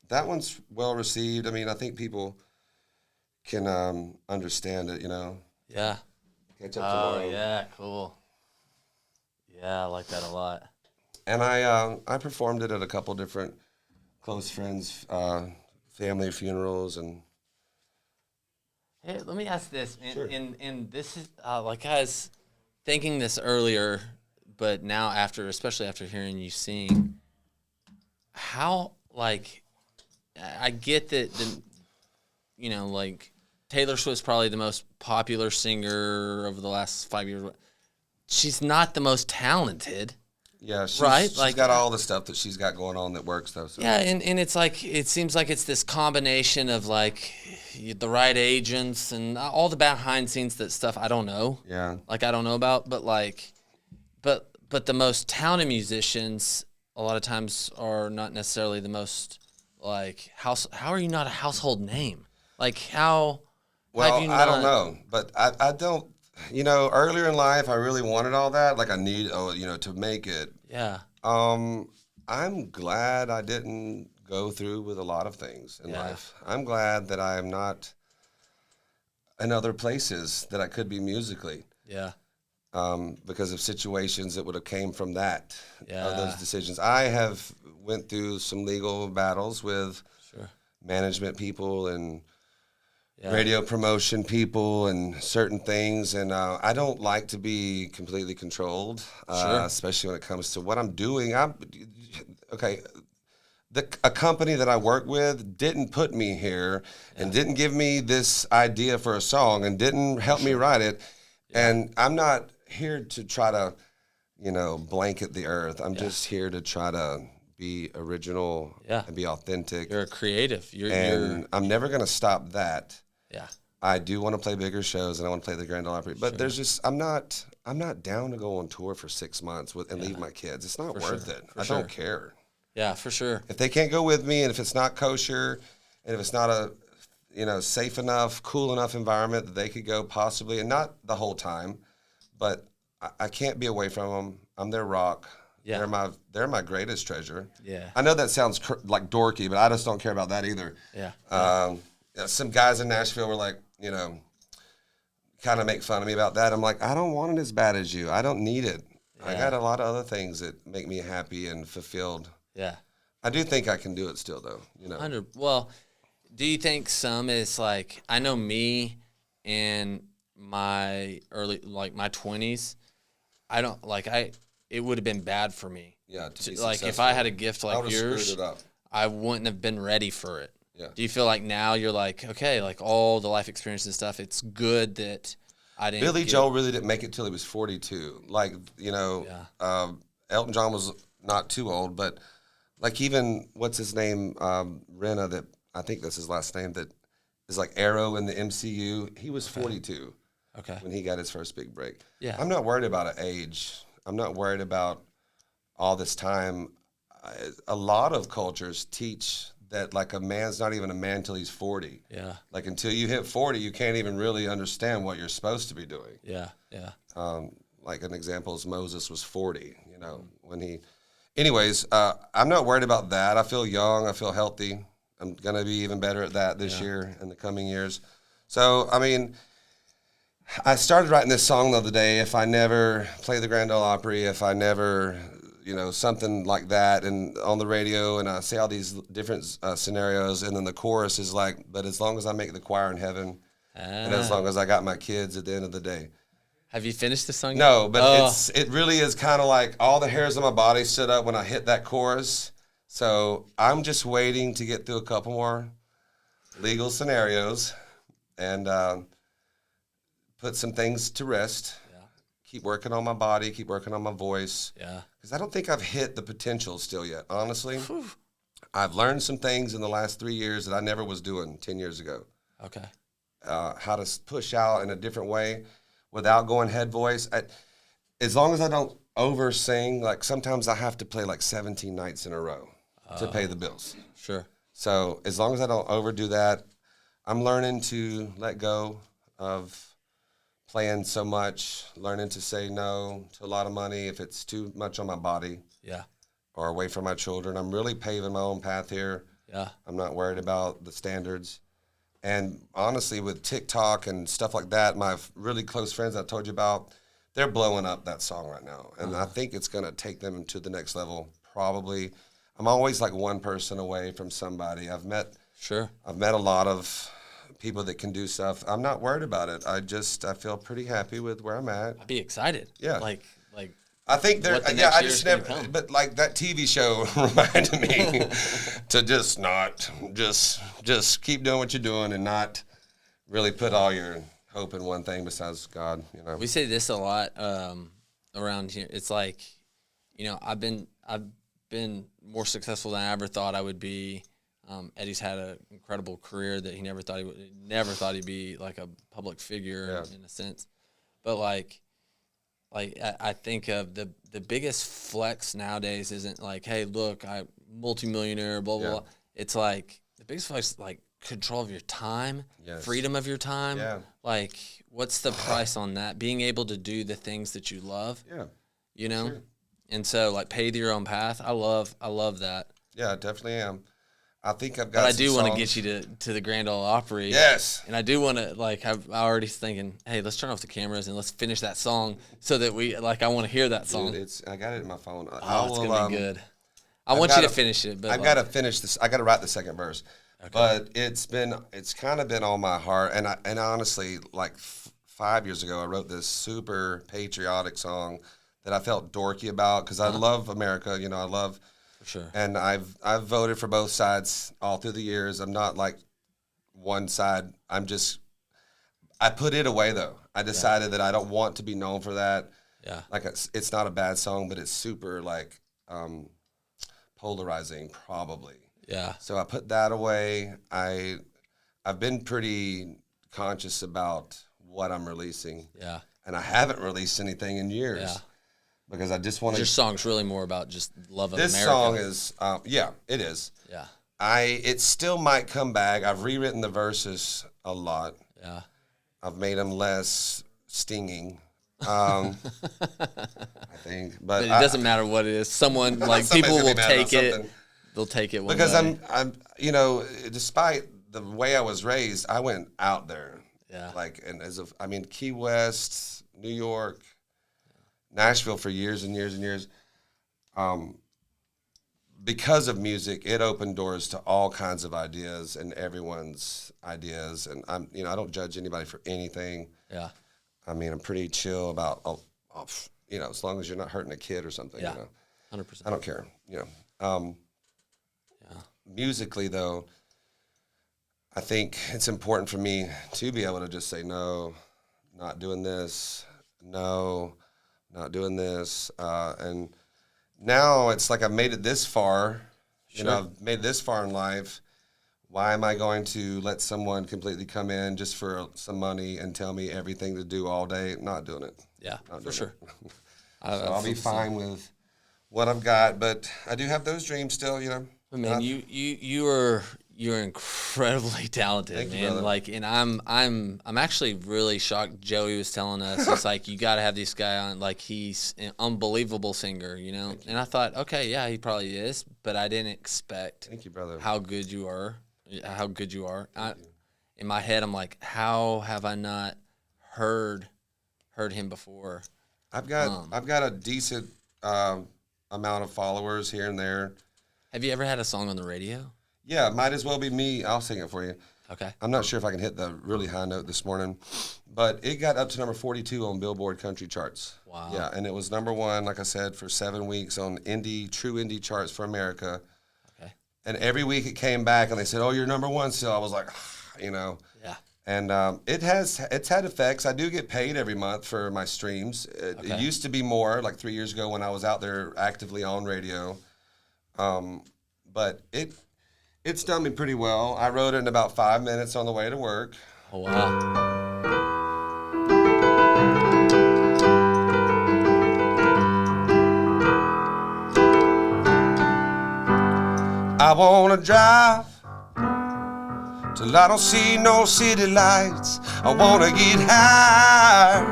[SPEAKER 2] that one's well received. I mean, I think people can understand it,
[SPEAKER 1] Yeah.
[SPEAKER 2] Catch up
[SPEAKER 1] Oh,
[SPEAKER 2] tomorrow.
[SPEAKER 1] yeah. Cool. Yeah, I like that a lot.
[SPEAKER 2] And I performed it at a couple different close friends, family funerals, and
[SPEAKER 1] Hey, let me ask this, and
[SPEAKER 2] Sure.
[SPEAKER 1] and this is like I was thinking this earlier, but now especially after hearing you sing, how like I get that like Taylor Swift's probably the most popular singer over the last 5 years. She's not the most talented.
[SPEAKER 2] yeah,
[SPEAKER 1] Right,
[SPEAKER 2] she's got all the stuff that she's got going on that works though. So.
[SPEAKER 1] Yeah, and it's like it seems like it's this combination of like the right agents and all the behind scenes stuff I don't know.
[SPEAKER 2] Yeah.
[SPEAKER 1] Like I don't know about, but like but the most talented musicians a lot of times are not necessarily the most like how are you not a household name? Like how have
[SPEAKER 2] Well,
[SPEAKER 1] you
[SPEAKER 2] I don't
[SPEAKER 1] not
[SPEAKER 2] know, but I don't. Earlier in life, I really wanted all that. Like I need, to make it.
[SPEAKER 1] Yeah.
[SPEAKER 2] I'm glad I didn't go through with a lot of things in
[SPEAKER 1] Yeah.
[SPEAKER 2] life. I'm glad that I am not in other places that I could be musically,
[SPEAKER 1] Yeah.
[SPEAKER 2] because of situations that would have came from that,
[SPEAKER 1] Yeah.
[SPEAKER 2] those decisions. I have went through some legal battles with
[SPEAKER 1] Sure.
[SPEAKER 2] management people and
[SPEAKER 1] Yeah.
[SPEAKER 2] radio promotion people and certain things, and I don't like to be completely controlled,
[SPEAKER 1] Sure.
[SPEAKER 2] especially when it comes to what I'm doing. Okay. A company that I work with didn't put me here and didn't give me this idea for a song and didn't help me write it, and I'm not here to try to, blanket the earth. I'm just here to try to be original
[SPEAKER 1] Yeah.
[SPEAKER 2] and be authentic.
[SPEAKER 1] You're a creative. You're
[SPEAKER 2] And I'm never going to stop that.
[SPEAKER 1] yeah.
[SPEAKER 2] I do want to play bigger shows and I want to play the Grand Ole Opry, but there's just I'm not down to go on tour for 6 months and leave my kids. It's not worth it. I don't care.
[SPEAKER 1] Yeah, for sure.
[SPEAKER 2] If they can't go with me, and if it's not kosher, and if it's not a safe enough, cool enough environment that they could go possibly, and not the whole time, but I can't be away from them. I'm their rock.
[SPEAKER 1] Yeah.
[SPEAKER 2] They're my greatest treasure.
[SPEAKER 1] Yeah.
[SPEAKER 2] I know that sounds like dorky, but I just don't care about that either.
[SPEAKER 1] Yeah.
[SPEAKER 2] Some guys in Nashville were like, kind of make fun of me about that. I'm like, I don't want it as bad as you. I don't need it. I got a lot of other things that make me happy and fulfilled.
[SPEAKER 1] Yeah.
[SPEAKER 2] I do think I can do it still, though.
[SPEAKER 1] 100. Well, do you think some is like I know me in my my 20s, I don't like it would have been bad for me.
[SPEAKER 2] Yeah, to be
[SPEAKER 1] Like if
[SPEAKER 2] successful.
[SPEAKER 1] I had a gift
[SPEAKER 2] I
[SPEAKER 1] like
[SPEAKER 2] would've screwed
[SPEAKER 1] yours,
[SPEAKER 2] it up.
[SPEAKER 1] I wouldn't have been ready for it.
[SPEAKER 2] Yeah.
[SPEAKER 1] Do you feel like now you're like, okay, like all the life experience and stuff, it's good that I didn't
[SPEAKER 2] Billy
[SPEAKER 1] get-
[SPEAKER 2] Joel really didn't make it till he was 42. Like, Elton John was not too old, but like even, what's his name, Renna, that I think that's his last name, that is like Arrow in the MCU, he was 42
[SPEAKER 1] Okay.
[SPEAKER 2] when he got his first big break.
[SPEAKER 1] Yeah.
[SPEAKER 2] I'm not worried about an age. I'm not worried about all this time. A lot of cultures teach that like a man's not even a man till he's 40.
[SPEAKER 1] Yeah.
[SPEAKER 2] Like until you hit 40, you can't even really understand what you're supposed to be doing.
[SPEAKER 1] Yeah. Yeah.
[SPEAKER 2] Like an example is Moses was 40, when he. Anyways, I'm not worried about that. I feel young. I feel healthy. I'm going to be even better at that this year and the coming years. So, I mean, I started writing this song the other day, if I never play the Grand Ole Opry, if I never, something like that, and on the radio, and I say all these different scenarios, and then the chorus is like, but as long as I make the choir in heaven, and as long as I got my kids at the end of the day.
[SPEAKER 1] Have you finished the song?
[SPEAKER 2] No,
[SPEAKER 1] yet?
[SPEAKER 2] but it really is kind of like all the hairs on my body stood up when I hit that chorus. So I'm just waiting to get through a couple more legal scenarios and put some things to rest.
[SPEAKER 1] Yeah.
[SPEAKER 2] Keep working on my body, keep working on my voice.
[SPEAKER 1] Yeah.
[SPEAKER 2] Because I don't think I've hit the potential still yet, honestly. I've learned some things in the last 3 years that I never was doing 10 years ago.
[SPEAKER 1] Okay.
[SPEAKER 2] How to push out in a different way without going head voice. As long as I don't over sing, like sometimes I have to play like 17 nights in a row to pay the bills.
[SPEAKER 1] Sure.
[SPEAKER 2] So as long as I don't overdo that, I'm learning to let go of playing so much, learning to say no to a lot of money if it's too much on my body
[SPEAKER 1] Yeah.
[SPEAKER 2] or away from my children. I'm really paving my own path here.
[SPEAKER 1] Yeah.
[SPEAKER 2] I'm not worried about the standards. And honestly, with TikTok and stuff like that, my really close friends I told you about, they're blowing up that song right now. And I think it's going to take them to the next level. Probably. I'm always like one person away from somebody. I've met a lot of people that can do stuff. I'm not worried about it. I feel pretty happy with where I'm at.
[SPEAKER 1] I'd be excited.
[SPEAKER 2] Yeah.
[SPEAKER 1] Like
[SPEAKER 2] I think they're, I just never, but like that TV show reminded me to just keep doing what you're doing and not really put all your hope in one thing besides God, you know.
[SPEAKER 1] We say this a lot around here. It's like, you know, I've been more successful than I ever thought I would be. Eddie's had an incredible career that he never thought he'd be like a public figure in a sense. But like I think of the biggest flex nowadays isn't like, hey, look, I'm multimillionaire, blah, blah, blah. It's like the biggest flex is like control of your time, freedom of your time. Yeah. Like, what's the price on that? Being able to do the things that you love. Yeah. You know? Sure. And so like pave your own path. I love that.
[SPEAKER 2] Yeah, I definitely am. I think I've got.
[SPEAKER 1] But I do want to get you to the Grand Ole Opry.
[SPEAKER 2] Yes.
[SPEAKER 1] And I do want to I'm already thinking, hey, let's turn off the cameras and let's finish that song so that I want to hear that song.
[SPEAKER 2] Dude, I got it in my phone.
[SPEAKER 1] It's gonna be good. I want you to finish it, but
[SPEAKER 2] I've got to finish this. I got to write the second verse. Okay. But it's kind of been on my heart, and honestly, like 5 years ago, I wrote this super patriotic song that I felt dorky about because I love America. You know, I love. For sure. And I've voted for both sides all through the years. I'm not like one side. I put it away though. I decided that I don't want to be known for that. Yeah. Like it's not a bad song, but it's super like polarizing probably. Yeah. So I put that away. I've been pretty conscious about what I'm releasing. Yeah. And I haven't released anything in years. Yeah. Because I just want to.
[SPEAKER 1] Your song's really more about just love of
[SPEAKER 2] America. This song is, it is. Yeah. It still might come back. I've rewritten the verses a lot. Yeah. I've made them less stinging. I think, but
[SPEAKER 1] it doesn't matter what it is. Someone like people will take it. They'll take it one
[SPEAKER 2] because
[SPEAKER 1] day.
[SPEAKER 2] I'm, you know, despite the way I was raised, I went out there. Yeah. Like, and Key West, New York. Nashville for years and years and years. Because of music, it opened doors to all kinds of ideas and everyone's ideas. And I don't judge anybody for anything. Yeah. I mean, I'm pretty chill about, as long as you're not hurting a kid or something. Yeah. 100%. I don't care. Musically though, I think it's important for me to be able to just say, no, not doing this. No. Not doing this, and now it's like I've made it this far. Sure. You know, I've made it this far in life. Why am I going to let someone completely come in just for some money and tell me everything to do all day? Not doing it.
[SPEAKER 1] Yeah, for sure.
[SPEAKER 2] So I'll be fine with what I've got, but I do have those dreams still. You know.
[SPEAKER 1] Man, you're incredibly talented,
[SPEAKER 2] Thank
[SPEAKER 1] man.
[SPEAKER 2] You, brother.
[SPEAKER 1] Like, and I'm actually really shocked. Joey was telling us it's like you got to have this guy on. Like, he's an unbelievable singer, you know. And I thought, okay, yeah, he probably is, but I didn't expect.
[SPEAKER 2] Thank you, brother.
[SPEAKER 1] How good you are. In my head, I'm like, how have I not heard him before?
[SPEAKER 2] I've got a decent amount of followers here and there.
[SPEAKER 1] Have you ever had a song on the radio?
[SPEAKER 2] Yeah, Might As Well Be Me. I'll sing it for you.
[SPEAKER 1] Okay.
[SPEAKER 2] I'm not sure if I can hit the really high note this morning, but it got up to number 42 on Billboard country charts. Wow. Yeah, and it was number 1, like I said, for 7 weeks on true indie charts for America. Okay. And every week it came back and they said, "Oh, you're number 1 still." I was like, Yeah. And it's had effects. I do get paid every month for my streams. It used to be more, like 3 years ago when I was out there actively on radio. But it's done me pretty well. I wrote it in about 5 minutes on the way to work.
[SPEAKER 1] Oh, wow.
[SPEAKER 2] I wanna drive till I don't see no city lights. I wanna get higher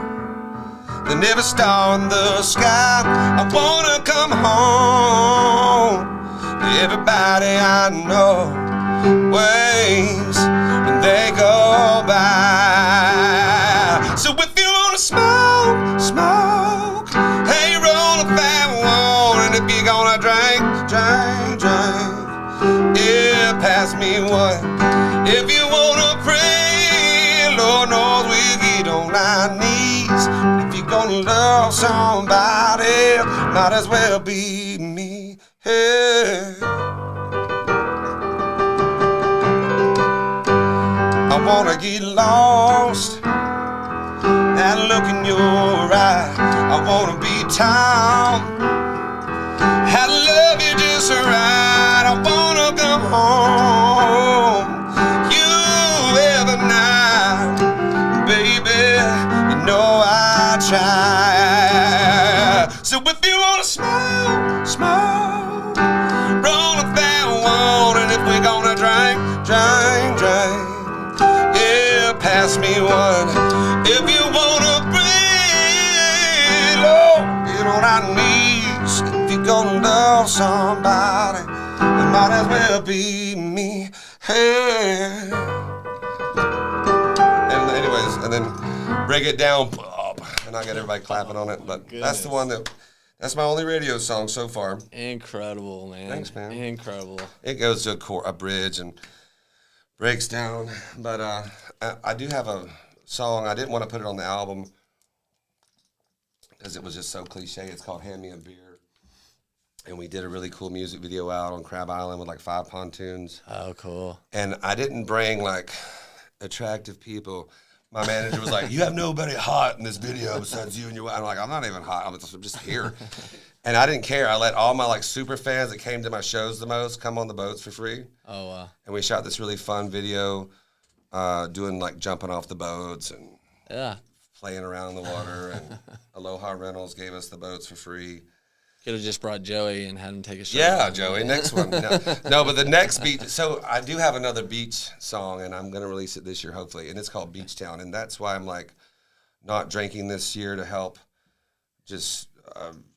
[SPEAKER 2] than every star in the sky. I wanna come home. Everybody I know waves when they go by. So if you wanna smoke, pass me one. If you wanna pray, Lord knows we'll get on our knees. If you're gonna love somebody, might as well be me. Hey. I wanna get lost, that look in your eye. I wanna be town, I love you just right. I wanna come home, you every night, baby. You know I try. So if you wanna smile, smile, roll up that one, and if we're gonna drink, drink, drink. Pass me one. If you wanna pray, Lord, get on our knees. If you're gonna love somebody, it might as well be me. Hey. And anyways, and then break it down, and I got everybody clapping on it. But that's the one that's my only radio song so far.
[SPEAKER 1] Incredible, man.
[SPEAKER 2] Thanks, man.
[SPEAKER 1] Incredible.
[SPEAKER 2] It goes to a bridge and breaks down, but I do have a song. I didn't want to put it on the album because it was just so cliche. It's called Hand Me a Beer, and we did a really cool music video out on Crab Island with like 5 pontoons.
[SPEAKER 1] Oh, cool.
[SPEAKER 2] And I didn't bring like attractive people. My manager was like, you have nobody hot in this video besides you and your wife. I'm like, I'm not even hot. I'm just here. And I didn't care. I let all my like super fans that came to my shows the most come on the boats for free.
[SPEAKER 1] Oh, wow.
[SPEAKER 2] And we shot this really fun video doing like jumping off the boats and playing around in the water. And Aloha Rentals gave us the boats for free.
[SPEAKER 1] Could have just brought Joey and had him take a shot.
[SPEAKER 2] Yeah, Joey, next one. No, but the next beach. So I do have another beach song, and I'm going to release it this year, hopefully. And it's called Beach Town. And that's why I'm like not drinking this year to help just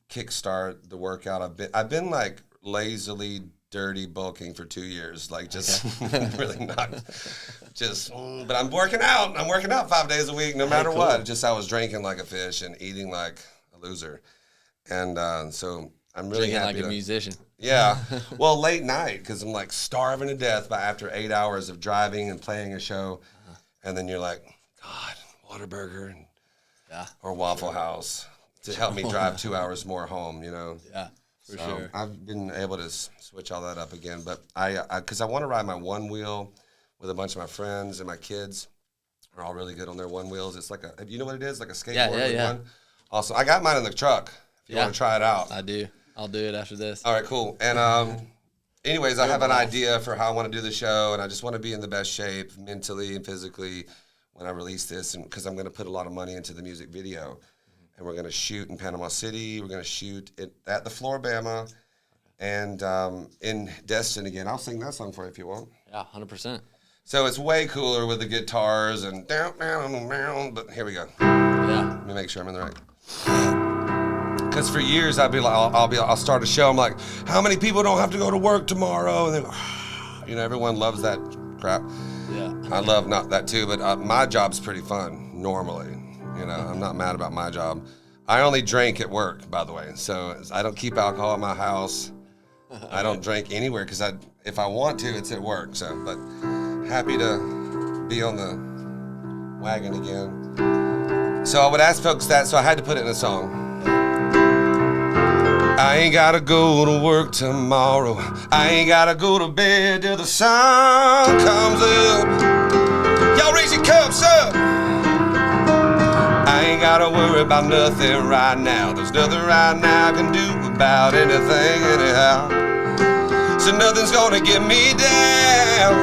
[SPEAKER 2] kickstart the workout. I've been like lazily dirty bulking for 2 years, like just really not just. But I'm working out. I'm working out 5 days a week, no matter what. Just I was drinking like a fish and eating like a loser. And so I'm really
[SPEAKER 1] drinking
[SPEAKER 2] happy
[SPEAKER 1] like a musician.
[SPEAKER 2] Yeah. Well, late night because I'm like starving to death by after 8 hours of driving and playing a show, and then you're like, God, Whataburger and or Waffle House to help me drive 2 hours more home. You know.
[SPEAKER 1] Yeah, for sure.
[SPEAKER 2] I've been able to switch all that up again, but because I want to ride my one wheel with a bunch of my friends and my kids are all really good on their one wheels. It's like you know what it is? Like a skateboard with one. Also, I got mine in the truck. If you want to try it out.
[SPEAKER 1] I do. I'll do it after this.
[SPEAKER 2] All right, cool. And anyways, I have an idea for how I want to do the show, and I just want to be in the best shape mentally and physically when I release this, and because I'm going to put a lot of money into the music video. And we're going to shoot in Panama City. We're going to shoot it at the Floribama and in Destin again. I'll sing that song for you if you want.
[SPEAKER 1] Yeah, 100%.
[SPEAKER 2] So it's way cooler with the guitars and down, but here we go.
[SPEAKER 1] Yeah.
[SPEAKER 2] Let me make sure I'm in the right. Because for years I'd be like, I'll start a show. I'm like, how many people don't have to go to work tomorrow? And they go, you know, everyone loves that crap.
[SPEAKER 1] Yeah.
[SPEAKER 2] I love not that too, but my job's pretty fun normally. You know, I'm not mad about my job. I only drink at work, by the way. So I don't keep alcohol at my house. I don't drink anywhere because if I want to, it's at work. So, but happy to be on the wagon again. So I would ask folks that, so I had to put it in a song. I ain't gotta go to work tomorrow. I ain't gotta go to bed till the sun comes up. Y'all raise your cups up. I ain't gotta worry about nothing right now. There's nothing right now I can do about anything anyhow. So nothing's gonna get me down.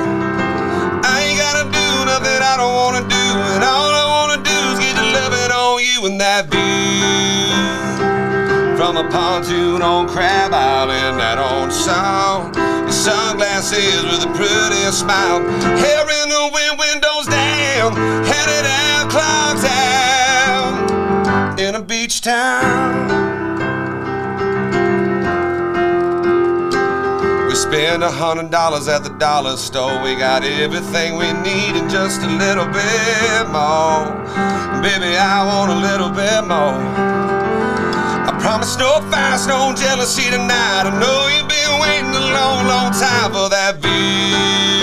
[SPEAKER 2] I ain't gotta do nothing I don't wanna do. And all I wanna do is get to loving on you and that view. From a pontoon on Crab Island, that old song. Your sunglasses with a pretty smile. Hair in the wind, windows down. Headed out, clocks out. In a beach town. We spend $100 at the dollar store. We got everything we need and just a little bit more. Baby, I want a little bit more. I promise no fast, no jealousy tonight. I know you've been waiting a long, long time for that view.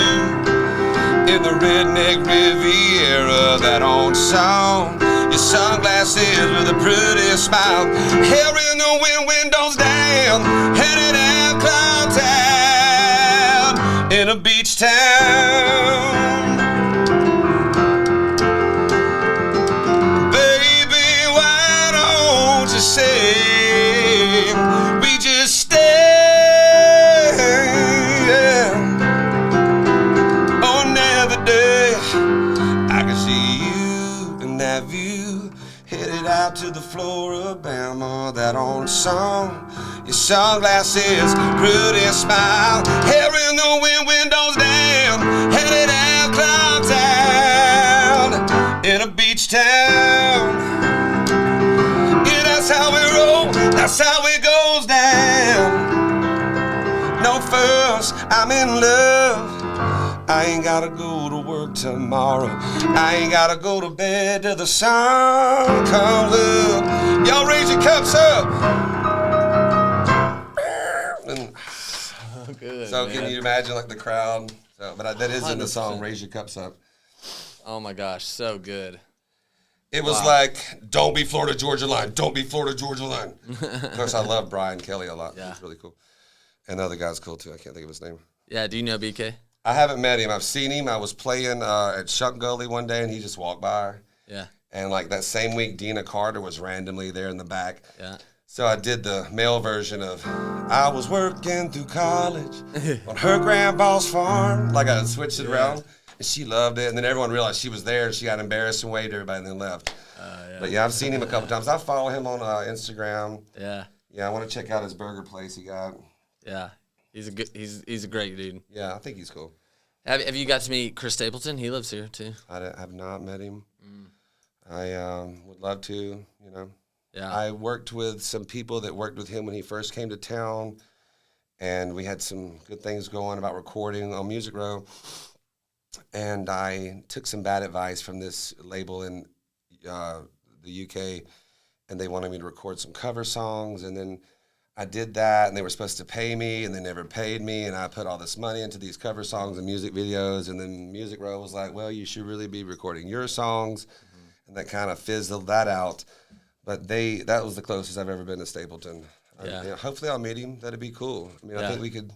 [SPEAKER 2] song. Your sunglasses with a pretty smile. Hair in the wind, windows down, headed out cloud town, in a beach town. Baby, why don't you say we just stay? Yeah. On every day I can see you in that view, headed out to the Floribama. That old song, your sunglasses, pretty smile, hair in the wind, windows down, headed out cloud town, in a beach town. Yeah, that's how we roll, that's how it goes down. No fuss, I'm in love. I ain't gotta go to work tomorrow. I ain't gotta go to bed till the sun comes up. Y'all raise your cups up. And
[SPEAKER 1] Good.
[SPEAKER 2] so
[SPEAKER 1] man.
[SPEAKER 2] can you imagine like the crowd? So, but that is in the song,
[SPEAKER 1] 100%.
[SPEAKER 2] Raise Your Cups Up.
[SPEAKER 1] Oh my gosh, so good.
[SPEAKER 2] It was like, don't be Florida Georgia line. Don't be Florida Georgia line. Of course, I love Brian Kelly a lot.
[SPEAKER 1] Yeah.
[SPEAKER 2] He's really cool. And the other guy's cool too. I can't think of his name.
[SPEAKER 1] Yeah, do you know BK?
[SPEAKER 2] I haven't met him. I've seen him. I was playing at Shuck Gully one day, and he just walked by.
[SPEAKER 1] Yeah,
[SPEAKER 2] And like that same week, Dina Carter was randomly there in the back.
[SPEAKER 1] yeah.
[SPEAKER 2] So I did the male version of I was working through college on her grandpa's farm. Like I switched it around, and she loved it. And then everyone realized she was there, and she got embarrassed and waved to everybody and then left.
[SPEAKER 1] Yeah.
[SPEAKER 2] But yeah, I've seen him a couple times. I follow him on Instagram.
[SPEAKER 1] Yeah,
[SPEAKER 2] Yeah, I want to check out his burger place he got.
[SPEAKER 1] yeah. He's a good. He's a great dude.
[SPEAKER 2] Yeah, I think he's cool.
[SPEAKER 1] Have you got to meet Chris Stapleton? He lives here too.
[SPEAKER 2] I have not met him. I would love to, you know.
[SPEAKER 1] Yeah.
[SPEAKER 2] I worked with some people that worked with him when he first came to town, and we had some good things going about recording on Music Row. And I took some bad advice from this label in the UK, and they wanted me to record some cover songs, and then I did that, and they were supposed to pay me, and they never paid me, and I put all this money into these cover songs and music videos, and then Music Row was like, well, you should really be recording your songs, and that kind of fizzled that out. But that was the closest I've ever been to Stapleton.
[SPEAKER 1] Yeah.
[SPEAKER 2] You know, hopefully I'll meet him. That'd be cool. I mean, I
[SPEAKER 1] Yeah.
[SPEAKER 2] think we could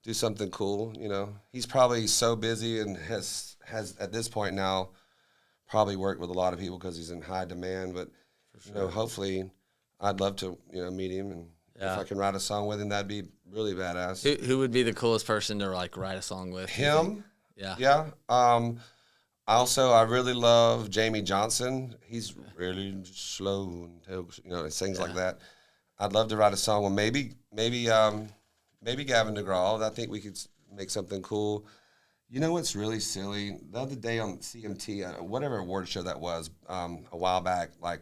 [SPEAKER 2] do something cool, you know. He's probably so busy and has at this point now probably worked with a lot of people because he's in high demand, but, you know, hopefully I'd love to, you know, meet him, and
[SPEAKER 1] Yeah.
[SPEAKER 2] if I can write a song with him, that'd be really badass.
[SPEAKER 1] Who would be the coolest person to like write a song with? you
[SPEAKER 2] Him?
[SPEAKER 1] think? Yeah.
[SPEAKER 2] Yeah. Also, I really love Jamie Johnson. He's really slow and you know, sings like that. I'd love to write a song with maybe Gavin DeGraw. I think we could make something cool. You know what's really silly? The other day on CMT, whatever award show that was, a while back, like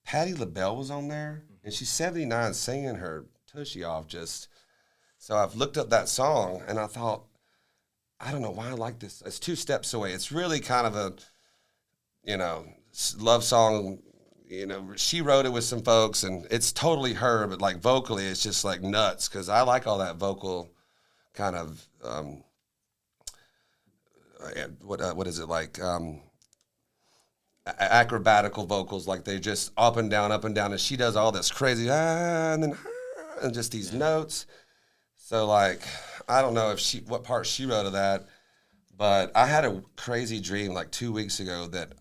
[SPEAKER 2] Patti LaBelle was on there, and she's 79 singing her tushy off just. So I've looked up that song, and I thought, I don't know why I like this. It's 2 Steps Away. It's really kind of a, you know, love song. You know, she wrote it with some folks, and it's totally her, but like vocally, it's just like nuts because I like all that vocal kind of, what is it like? Acrobatical vocals, like they just up and down, and she does all this crazy, and then, and just these notes. So like, I don't know what part she wrote of that, but I had a crazy dream like 2 weeks ago that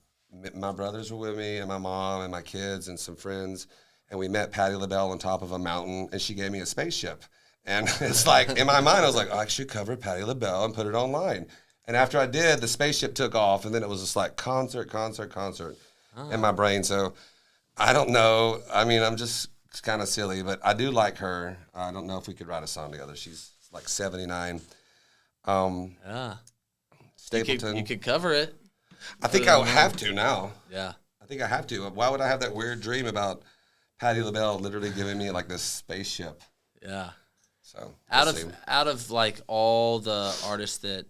[SPEAKER 2] my brothers were with me and my mom and my kids and some friends, and we met Patti LaBelle on top of a mountain, and she gave me a spaceship. And it's like, in my mind, I was like, oh, I should cover Patti LaBelle and put it online. And after I did, the spaceship took off, and then it was just like concert in my brain. So I don't know. I mean, I'm just kind of silly, but I do like her. I don't know if we could write a song together. She's like 79.
[SPEAKER 1] Yeah.
[SPEAKER 2] Stapleton.
[SPEAKER 1] You could cover it.
[SPEAKER 2] I think I would have to now.
[SPEAKER 1] Yeah.
[SPEAKER 2] I think I have to. Why would I have that weird dream about Patti LaBelle literally giving me like this spaceship?
[SPEAKER 1] Yeah.
[SPEAKER 2] So
[SPEAKER 1] Out of like all the artists that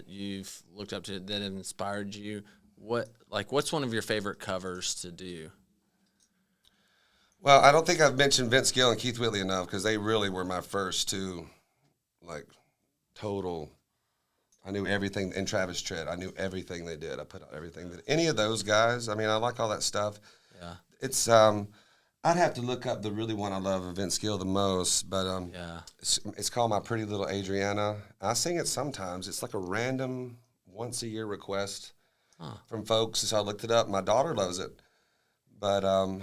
[SPEAKER 1] you've looked up to that have inspired you, what's one of your favorite covers to do?
[SPEAKER 2] Well, I don't think I've mentioned Vince Gill and Keith Whitley enough because they really were my first 2, like, total I knew everything, and Travis Tritt. I knew everything they did. I put out everything that any of those guys. I mean, I like all that stuff.
[SPEAKER 1] Yeah.
[SPEAKER 2] It's I'd have to look up the really one I love of Vince Gill the most, but it's called My Pretty Little Adriana. I sing it sometimes. It's like a random once a year request from folks. So I looked it up. My daughter loves it, but I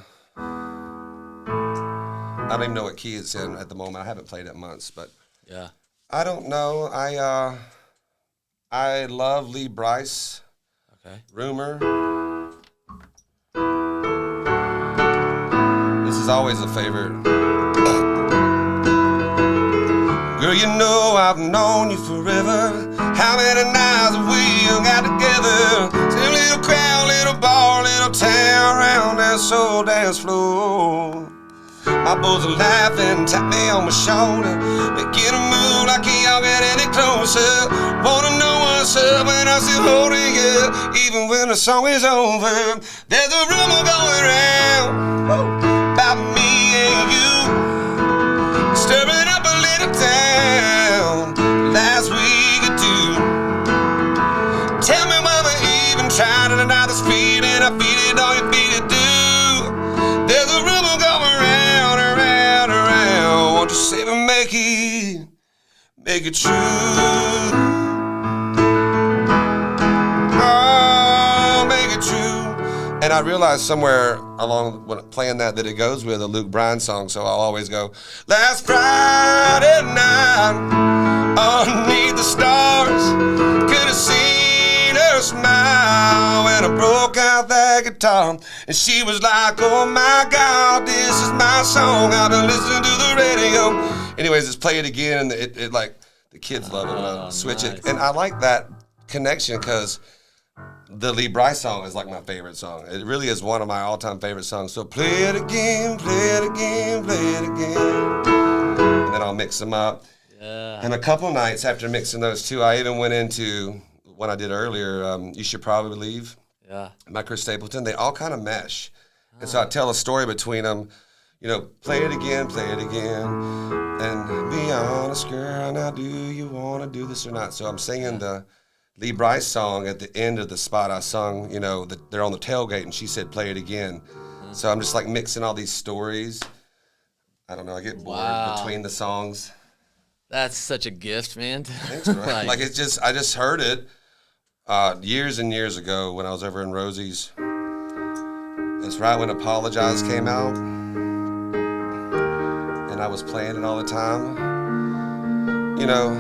[SPEAKER 2] don't even know what key it's in at the moment. I haven't played it in months, but
[SPEAKER 1] Yeah.
[SPEAKER 2] I don't know. I love Lee Bryce.
[SPEAKER 1] Okay.
[SPEAKER 2] Rumor. This is always a favorite. Girl, you know I've known you forever. How many nights have we got together? See a little crowd, little bar, little town, around that soul dance floor. My boys are laughing, tap me on my shoulder, making a move like y'all get any closer. Wanna know what's up when I still holding you, even when the song is over. There's a rumor going around about me and you, stirring up a little town last week or two. Tell me why we even trying to deny this feeling. I feel it, all you feel it do. There's a rumor going around, around, around. Won't you save and make it true? Oh, make it true. And I realized somewhere along when playing that it goes with a Luke Bryan song, so I'll always go, last Friday night, underneath the stars, could have seen her smile when I broke out that guitar, and she was like, oh my God, this is my song, I've been listening to the radio. Anyways, just play it again, and it like, the kids love it when I switch it. And I like that connection because the Lee Bryce song is like my favorite song. It really is one of my all-time favorite songs. So play it again, play it again, play it again. And then I'll mix them up.
[SPEAKER 1] Yeah.
[SPEAKER 2] And a couple nights after mixing those two, I even went into what I did earlier, You Should Probably Leave, by Chris Stapleton. They all kind of mesh. And so I tell a story between them. You know, play it again, and be honest, girl, now do you want to do this or not? So I'm singing the Lee Bryce song at the end of the spot I sung, you know, they're on the tailgate, and she said, play it again. So I'm just like mixing all these stories. I don't know, I get bored between the songs.
[SPEAKER 1] That's such a gift, man.
[SPEAKER 2] Thanks, bro. Like I just heard it years and years ago when I was over in Rosie's. It's right when Apologize came out. And I was playing it all the time. You know,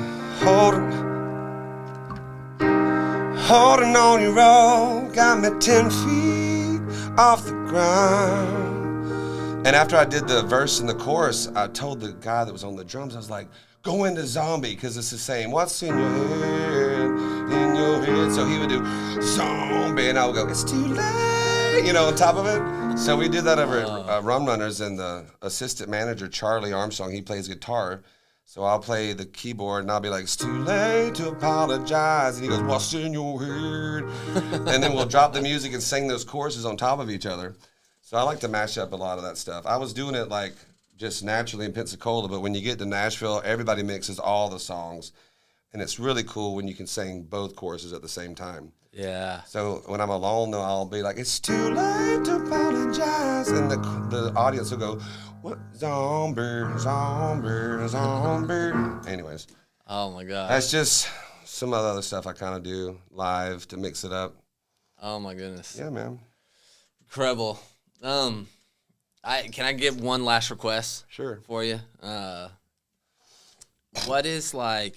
[SPEAKER 2] holding on your own, got me 10 feet off the ground. And after I did the verse and the chorus, I told the guy that was on the drums, I was like, go into zombie, because it's the same. What's in your head, in your head? So he would do zombie, and I would go, it's too late, you know, on top of it. So we did that over at Rum Runners, and the assistant manager, Charlie Armstrong, he plays guitar. So I'll play the keyboard, and I'll be like, it's too late to apologize. And he goes, what's in your head? And then we'll drop the music and sing those choruses on top of each other. So I like to mash up a lot of that stuff. I was doing it like just naturally in Pensacola, but when you get to Nashville, everybody mixes all the songs. And it's really cool when you can sing both choruses at the same time.
[SPEAKER 1] Yeah.
[SPEAKER 2] So when I'm alone, though, I'll be like, it's too late to apologize. And the audience will go, what? Zombie, zombie, zombie. Anyways.
[SPEAKER 1] Oh, my God.
[SPEAKER 2] That's just some of the other stuff I kind of do live to mix it up.
[SPEAKER 1] Oh, my goodness.
[SPEAKER 2] Yeah, man.
[SPEAKER 1] Incredible. Can I give one last request?
[SPEAKER 2] Sure.
[SPEAKER 1] For you? What is like,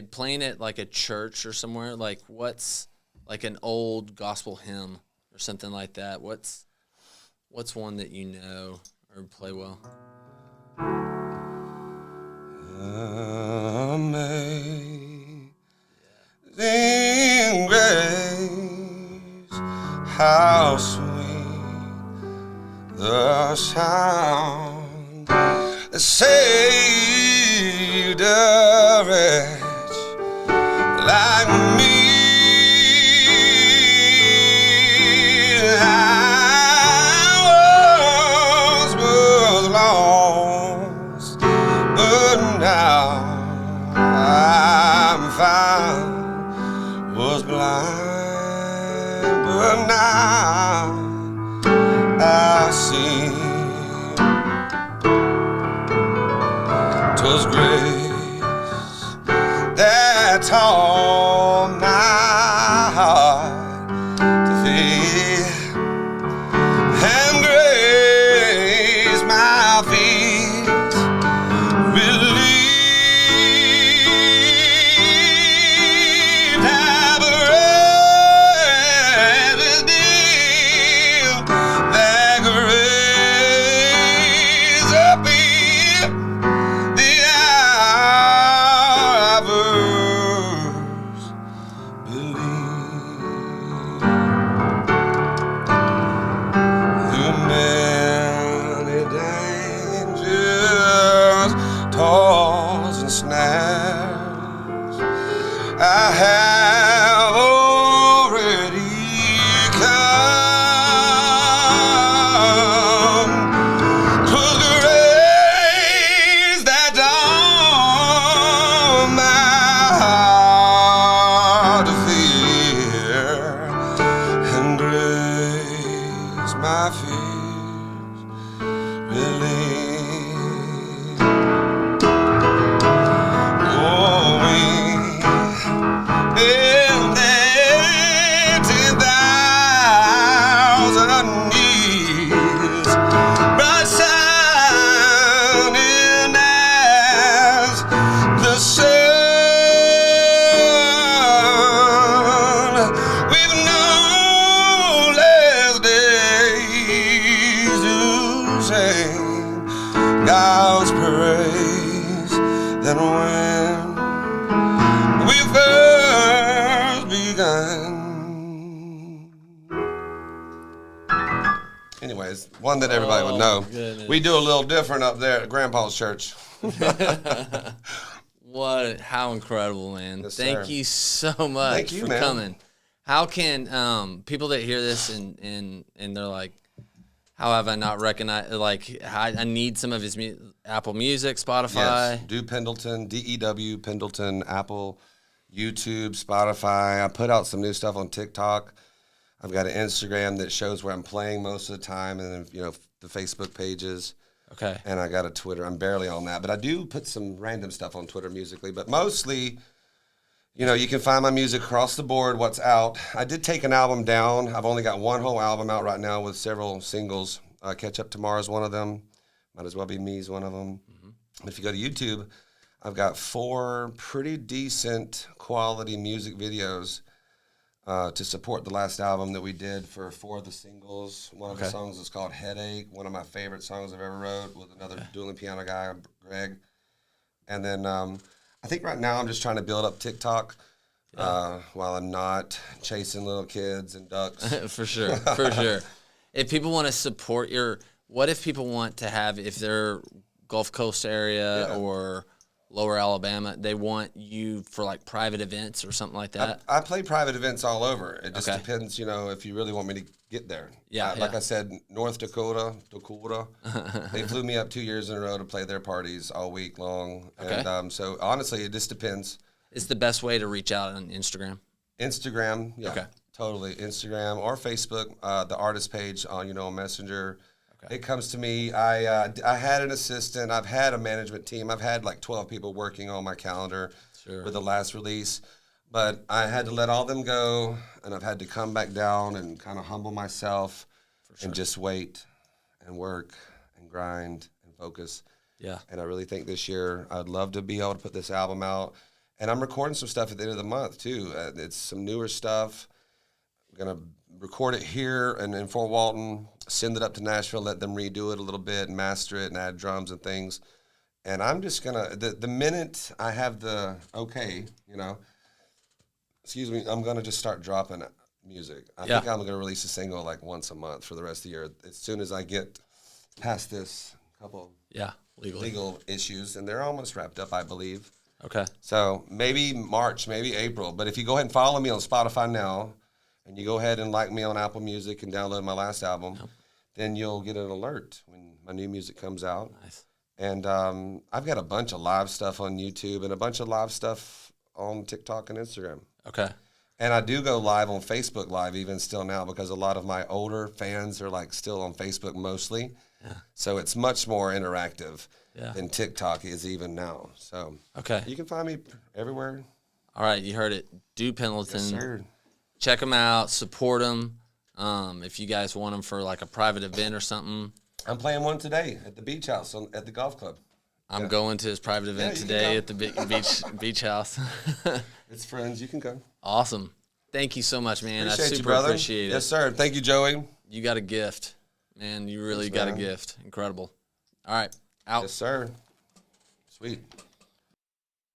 [SPEAKER 1] playing at like a church or somewhere? Like, what's like an old gospel hymn or something like that? What's one that you know or play well?
[SPEAKER 2] Amazing grace, how sweet the sound that saved a wretch like me. I was lost, but now I found was blind, but now I see 'twas grace that taught my heart to fear, and grace my fears relieved. Have rested deep, that grace appeared the hour I first believed. Through many dangers, toils and snares, I have already come. 'Twas grace that taught my heart to fear, and grace my fears relieved. Oh, we've been there 10,000 years, bright shining as the sun. We've known less days to sing God's praise than when we first begun. Anyways, one that everybody would know.
[SPEAKER 1] goodness.
[SPEAKER 2] We do a little different up there at Grandpa's church.
[SPEAKER 1] How incredible, man.
[SPEAKER 2] Yes,
[SPEAKER 1] Thank
[SPEAKER 2] sir.
[SPEAKER 1] you so much
[SPEAKER 2] Thank you,
[SPEAKER 1] for
[SPEAKER 2] man.
[SPEAKER 1] coming. How can people that hear this and they're like, how have I not recognized, like, I need some of his Apple Music, Spotify.
[SPEAKER 2] Yes, do Pendleton, DEW, Pendleton, Apple, YouTube, Spotify. I put out some new stuff on TikTok. I've got an Instagram that shows where I'm playing most of the time, and then, the Facebook pages.
[SPEAKER 1] Okay.
[SPEAKER 2] And I got a Twitter. I'm barely on that, but I do put some random stuff on Twitter musically. But mostly, you can find my music across the board, what's out. I did take an album down. I've only got one whole album out right now with several singles. Catch Up Tomorrow is one of them. Might As Well Be Me is one of them. Mm-hmm. If you go to YouTube, I've got 4 pretty decent quality music videos to support the last album that we did for 4 of the singles. One of the songs is called Headache, one of my favorite songs I've ever wrote with another dueling piano guy, Greg. And then I think right now I'm just trying to build up TikTok while I'm not chasing little kids and ducks.
[SPEAKER 1] For sure. If people want to support what if people want to have, if they're Gulf Coast area or Lower Alabama, they want you for like private events or something like that?
[SPEAKER 2] I play private events all over. It just depends, if you really want me to get there. Like I said, North Dakota, they flew me up 2 years in a row to play their parties all week long.
[SPEAKER 1] Okay.
[SPEAKER 2] And so honestly, it just depends.
[SPEAKER 1] It's the best way to reach out on Instagram.
[SPEAKER 2] Instagram,
[SPEAKER 1] Okay.
[SPEAKER 2] Totally. Instagram or Facebook, the artist page on, on Messenger. Okay. It comes to me. I had an assistant. I've had a management team. I've had like 12 people working on my calendar with the last release. But I had to let all them go, and I've had to come back down and kind of humble myself and just wait and work and grind and focus.
[SPEAKER 1] Yeah.
[SPEAKER 2] And I really think this year I'd love to be able to put this album out. And I'm recording some stuff at the end of the month, too. It's some newer stuff. I'm going to record it here and in Fort Walton, send it up to Nashville, let them redo it a little bit, and master it, and add drums and things. And I'm just going to, the minute I have the okay, I'm going to just start dropping music. I think I'm going to release a single like once a month for the rest of the year. As soon as I get past this couple legal issues, and they're almost wrapped up, I believe.
[SPEAKER 1] Okay.
[SPEAKER 2] So maybe March, maybe April. But if you go ahead and follow me on Spotify now, and you go ahead and like me on Apple Music and download my last album, then you'll get an alert when my new music comes out.
[SPEAKER 1] Nice.
[SPEAKER 2] And I've got a bunch of live stuff on YouTube and a bunch of live stuff on TikTok and Instagram.
[SPEAKER 1] Okay.
[SPEAKER 2] And I do go live on Facebook Live even still now because a lot of my older fans are like still on Facebook mostly. Yeah. So it's much more interactive than TikTok is even now. So you can find me everywhere.
[SPEAKER 1] All right, you heard it. Do Pendleton.
[SPEAKER 2] Yes, sir.
[SPEAKER 1] Check them out. Support them. If you guys want them for like a private event or something.
[SPEAKER 2] I'm playing one today at the beach house at the golf club.
[SPEAKER 1] I'm going to his private event today at the beach house.
[SPEAKER 2] It's friends. You can go.
[SPEAKER 1] Awesome. Thank you so much, man.
[SPEAKER 2] Appreciate
[SPEAKER 1] I super
[SPEAKER 2] you, brother.
[SPEAKER 1] appreciate it.
[SPEAKER 2] Yes, sir. Thank you, Joey.
[SPEAKER 1] You got a gift, man. You really got a gift. Incredible. All right. Out.
[SPEAKER 2] Yes, sir. Sweet.